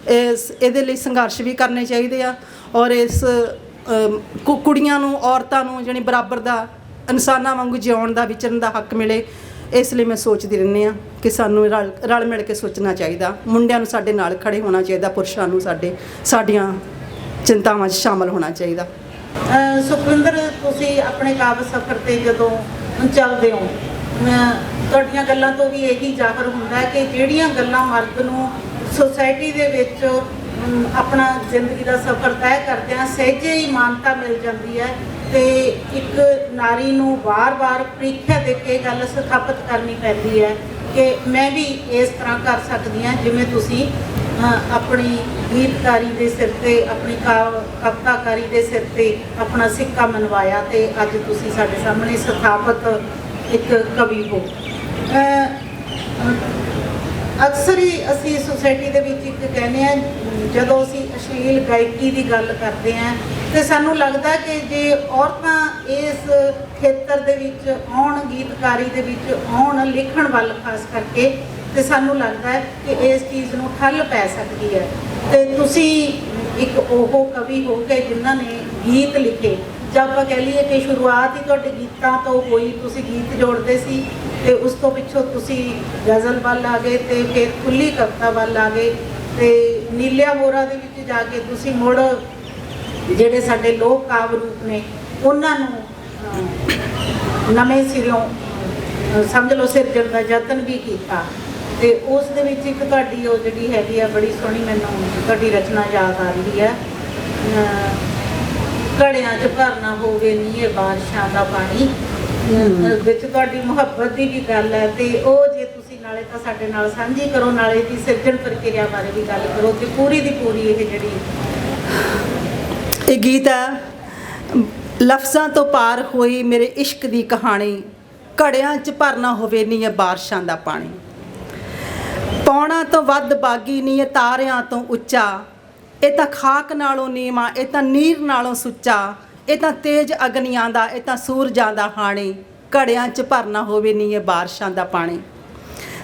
ਇਹਦੇ ਲਈ ਸੰਘਰਸ਼ ਵੀ ਕਰਨੇ ਚਾਹੀਦੇ ਆ। ਔਰ ਇਸ ਕੁੜੀਆਂ ਨੂੰ, ਔਰਤਾਂ ਨੂੰ ਜਿਹੜੀ ਬਰਾਬਰ ਦਾ ਇਨਸਾਨਾਂ ਵਾਂਗੂ ਜਿਉਣ ਦਾ, ਵਿਚਰਨ ਦਾ ਹੱਕ ਮਿਲੇ। ਇਸ ਲਈ ਮੈਂ ਸੋਚਦੀ ਰਹਿੰਦੀ ਹਾਂ ਕਿ ਸਾਨੂੰ ਰਲ ਮਿਲ ਕੇ ਸੋਚਣਾ ਚਾਹੀਦਾ। ਮੁੰਡਿਆਂ ਨੂੰ ਸਾਡੇ ਨਾਲ ਖੜੇ ਹੋਣਾ ਚਾਹੀਦਾ, ਪੁਰਸ਼ਾਂ ਨੂੰ ਸਾਡੀਆਂ ਚਿੰਤਾਵਾਂ 'ਚ ਸ਼ਾਮਲ ਹੋਣਾ ਚਾਹੀਦਾ। ਸੁਖਵਿੰਦਰ, ਤੁਸੀਂ ਆਪਣੇ ਕਾਬਲ ਸਫ਼ਰ 'ਤੇ ਜਦੋਂ ਚੱਲਦੇ ਹੋ, ਤੁਹਾਡੀਆਂ ਗੱਲਾਂ ਤੋਂ ਵੀ ਇਹੀ ਜ਼ਾਹਰ ਹੁੰਦਾ ਕਿ ਜਿਹੜੀਆਂ ਗੱਲਾਂ ਮਰਦ ਨੂੰ ਸੋਸਾਇਟੀ ਦੇ ਵਿੱਚ ਆਪਣਾ ਜ਼ਿੰਦਗੀ ਦਾ ਸਫ਼ਰ ਤੈਅ ਕਰਦਿਆਂ ਸਹਿਜੇ ਹੀ ਮਾਨਤਾ ਮਿਲ ਜਾਂਦੀ ਹੈ, ਤੇ ਇੱਕ ਨਾਰੀ ਨੂੰ ਵਾਰ-ਵਾਰ ਪ੍ਰੀਖਿਆ ਦੇ ਕੇ ਗੱਲ ਸਥਾਪਿਤ ਕਰਨੀ ਪੈਂਦੀ ਹੈ ਕਿ ਮੈਂ ਵੀ ਇਸ ਤਰ੍ਹਾਂ ਕਰ ਸਕਦੀ ਹਾਂ ਜਿਵੇਂ ਤੁਸੀਂ ਆਪਣੀ ਗੀਤਕਾਰੀ ਦੇ ਸਿਰ 'ਤੇ, ਆਪਣੀ ਕਵਿਤਾਕਾਰੀ ਦੇ ਸਿਰ 'ਤੇ ਆਪਣਾ ਸਿੱਕਾ ਮਨਵਾਇਆ, ਤੇ ਅੱਜ ਤੁਸੀਂ ਸਾਡੇ ਸਾਹਮਣੇ ਸਥਾਪਿਤ ਇੱਕ ਕਵੀ ਹੋ। ਅਕਸਰ ਹੀ ਅਸੀਂ ਸੁਸਾਇਟੀ ਦੇ ਵਿੱਚ ਇੱਕ ਕਹਿੰਦੇ ਆ, ਜਦੋਂ ਅਸੀਂ ਅਸ਼ਲੀਲ ਗਾਇਕੀ ਦੀ ਗੱਲ ਕਰਦੇ ਹਾਂ ਤੇ ਸਾਨੂੰ ਲੱਗਦਾ ਕਿ ਜੇ ਔਰਤਾਂ ਇਸ ਖੇਤਰ ਦੇ ਵਿੱਚ ਆਉਣ, ਗੀਤਕਾਰੀ ਦੇ ਵਿੱਚ ਆਉਣ, ਲਿਖਣ ਵੱਲ ਖਾਸ ਕਰਕੇ, ਤੇ ਸਾਨੂੰ ਲੱਗਦਾ ਹੈ ਕਿ ਇਸ ਚੀਜ਼ ਨੂੰ ਠੱਲ ਪੈ ਸਕਦੀ ਹੈ। ਤੇ ਤੁਸੀਂ ਇੱਕ ਉਹ ਕਵੀ ਹੋ ਗਏ ਜਿਨ੍ਹਾਂ ਨੇ ਗੀਤ ਲਿਖੇ, ਜਾਂ ਆਪਾਂ ਕਹਿ ਲਈਏ ਕਿ ਸ਼ੁਰੂਆਤ ਹੀ ਤੁਹਾਡੇ ਗੀਤਾਂ ਤੋਂ ਹੋਈ, ਤੁਸੀਂ ਗੀਤ ਜੋੜਦੇ ਸੀ ਤੇ ਉਸ ਤੋਂ ਪਿੱਛੋਂ ਤੁਸੀਂ ਗਜ਼ਲ ਵੱਲ ਆ ਗਏ ਤੇ ਫਿਰ ਖੁੱਲੀ ਕਵਿਤਾ ਵੱਲ ਆ ਗਏ ਤੇ ਨੀਲਿਆ ਮੋਰਾ ਦੇ ਵਿੱਚ ਜਾ ਕੇ ਤੁਸੀਂ ਮੁੜ ਜਿਹੜੇ ਸਾਡੇ ਲੋਕ ਕਾਵਿ ਰੂਪ ਨੇ ਉਹਨਾਂ ਨੂੰ ਨਵੇਂ ਸਿਰਿਓਂ ਸਮਝ ਲਓ ਸਿਰਜਣ ਦਾ ਯਤਨ ਵੀ ਕੀਤਾ। ਤੇ ਉਸ ਦੇ ਵਿੱਚ ਇੱਕ ਤੁਹਾਡੀ ਉਹ ਜਿਹੜੀ ਹੈਗੀ ਆ ਬੜੀ ਸੋਹਣੀ ਮੈਨੂੰ ਤੁਹਾਡੀ ਰਚਨਾ ਯਾਦ ਆ ਰਹੀ ਹੈ, ਘੜਿਆਂ 'ਚ ਭਰਨਾ ਹੋਵੇ ਨੀ ਇਹ ਬਾਰਿਸ਼ਾਂ ਦਾ ਪਾਣੀ, ਵਿੱਚ ਤੁਹਾਡੀ ਮੁਹੱਬਤ ਦੀ ਵੀ ਗੱਲ ਹੈ। ਤੇ ਉਹ ਜੇ ਤੁਸੀਂ ਨਾਲੇ ਤਾਂ ਸਾਡੇ ਨਾਲ ਸਾਂਝੀ ਕਰੋ, ਨਾਲੇ ਦੀ ਸਿਰਜਣ ਪ੍ਰਕਿਰਿਆ ਬਾਰੇ ਵੀ ਗੱਲ ਕਰੋ ਤੇ ਪੂਰੀ ਦੀ ਪੂਰੀ ਇਹ ਜਿਹੜੀ ਇਹ ਗੀਤ ਹੈ, ਲਫ਼ਜ਼ਾਂ ਤੋਂ ਪਾਰ ਹੋਈ ਮੇਰੇ ਇਸ਼ਕ ਦੀ ਕਹਾਣੀ, ਘੜਿਆਂ 'ਚ ਭਰਨਾ ਹੋਵੇ ਨੀ ਇਹ ਬਾਰਿਸ਼ਾਂ ਦਾ ਪਾਣੀ, ਪੌਣਾ ਤੋਂ ਵੱਧ ਬਾਗੀ ਨੀ ਇਹ ਤਾਰਿਆਂ ਤੋਂ ਉੱਚਾ, ਇਹ ਤਾਂ ਖਾਕ ਨਾਲੋਂ ਨੀਵਾਂ, ਇਹ ਤਾਂ ਨੀਰ ਨਾਲੋਂ ਸੁੱਚਾ, ਇਹ ਤਾਂ ਤੇਜ ਅਗਨੀਆਂ ਦਾ, ਇਹ ਤਾਂ ਸੂਰਜਾਂ ਦਾ ਹਾਣੀ, ਘੜਿਆਂ 'ਚ ਭਰਨਾ ਹੋਵੇ ਨੀ ਇਹ ਬਾਰਿਸ਼ਾਂ ਦਾ ਪਾਣੀ,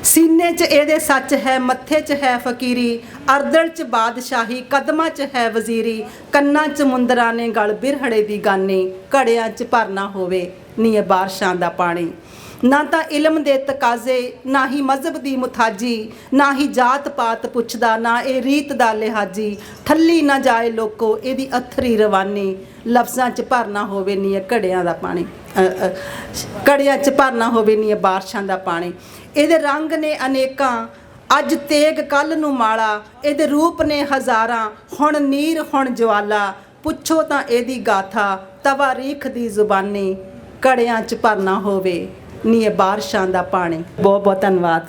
ਸੀਨੇ 'ਚ ਇਹਦੇ ਸੱਚ ਹੈ, ਮੱਥੇ 'ਚ ਹੈ ਫਕੀਰੀ, ਅਰਦਲ 'ਚ ਬਾਦਸ਼ਾਹੀ, ਕਦਮਾਂ 'ਚ ਹੈ ਵਜ਼ੀਰੀ, ਕੰਨਾਂ 'ਚ ਮੁੰਦਰਾਂ ਨੇ ਗਲ ਬਿਰਹੜੇ ਦੀ ਗਾਨੀ, ਘੜਿਆਂ 'ਚ ਭਰਨਾ ਹੋਵੇ ਨੀ ਇਹ ਬਾਰਿਸ਼ਾਂ ਦਾ ਪਾਣੀ। ਨਾ ਤਾਂ ਇਲਮ ਦੇ ਤਕਾਜ਼ੇ, ਨਾ ਹੀ ਮਜ਼ਹਬ ਦੀ ਮੁਥਾਜੀ, ਨਾ ਹੀ ਜਾਤ ਪਾਤ ਪੁੱਛਦਾ, ਨਾ ਇਹ ਰੀਤ ਦਾ ਲਿਹਾਜੀ, ਠੱਲੀ ਨਾ ਜਾਏ ਲੋਕੋ ਇਹਦੀ ਅਥਰੀ ਰਵਾਨੀ, ਲਫ਼ਜ਼ਾਂ 'ਚ ਭਰਨਾ ਹੋਵੇ ਨੀ ਇਹ ਘੜਿਆਂ ਦਾ ਪਾਣੀ, ਘੜਿਆਂ 'ਚ ਭਰਨਾ ਹੋਵੇ ਨੀ ਇਹ ਬਾਰਿਸ਼ਾਂ ਦਾ ਪਾਣੀ। ਇਹਦੇ ਰੰਗ ਨੇ ਅਨੇਕਾਂ, ਅੱਜ ਤੇਗ ਕੱਲ ਨੂੰ ਮਾਲਾ, ਇਹਦੇ ਰੂਪ ਨੇ ਹਜ਼ਾਰਾਂ, ਹੁਣ ਨੀਰ ਹੁਣ ਜਵਾਲਾ, ਪੁੱਛੋ ਤਾਂ ਇਹਦੀ ਗਾਥਾ, ਤਵਾਰੀਖ ਦੀ ਜ਼ੁਬਾਨੀ, ਘੜਿਆਂ 'ਚ ਭਰਨਾ ਹੋਵੇ ਨੀ ਇਹ ਬਾਰਿਸ਼ਾਂ ਦਾ ਪਾਣੀ। ਬਹੁਤ ਬਹੁਤ ਧੰਨਵਾਦ।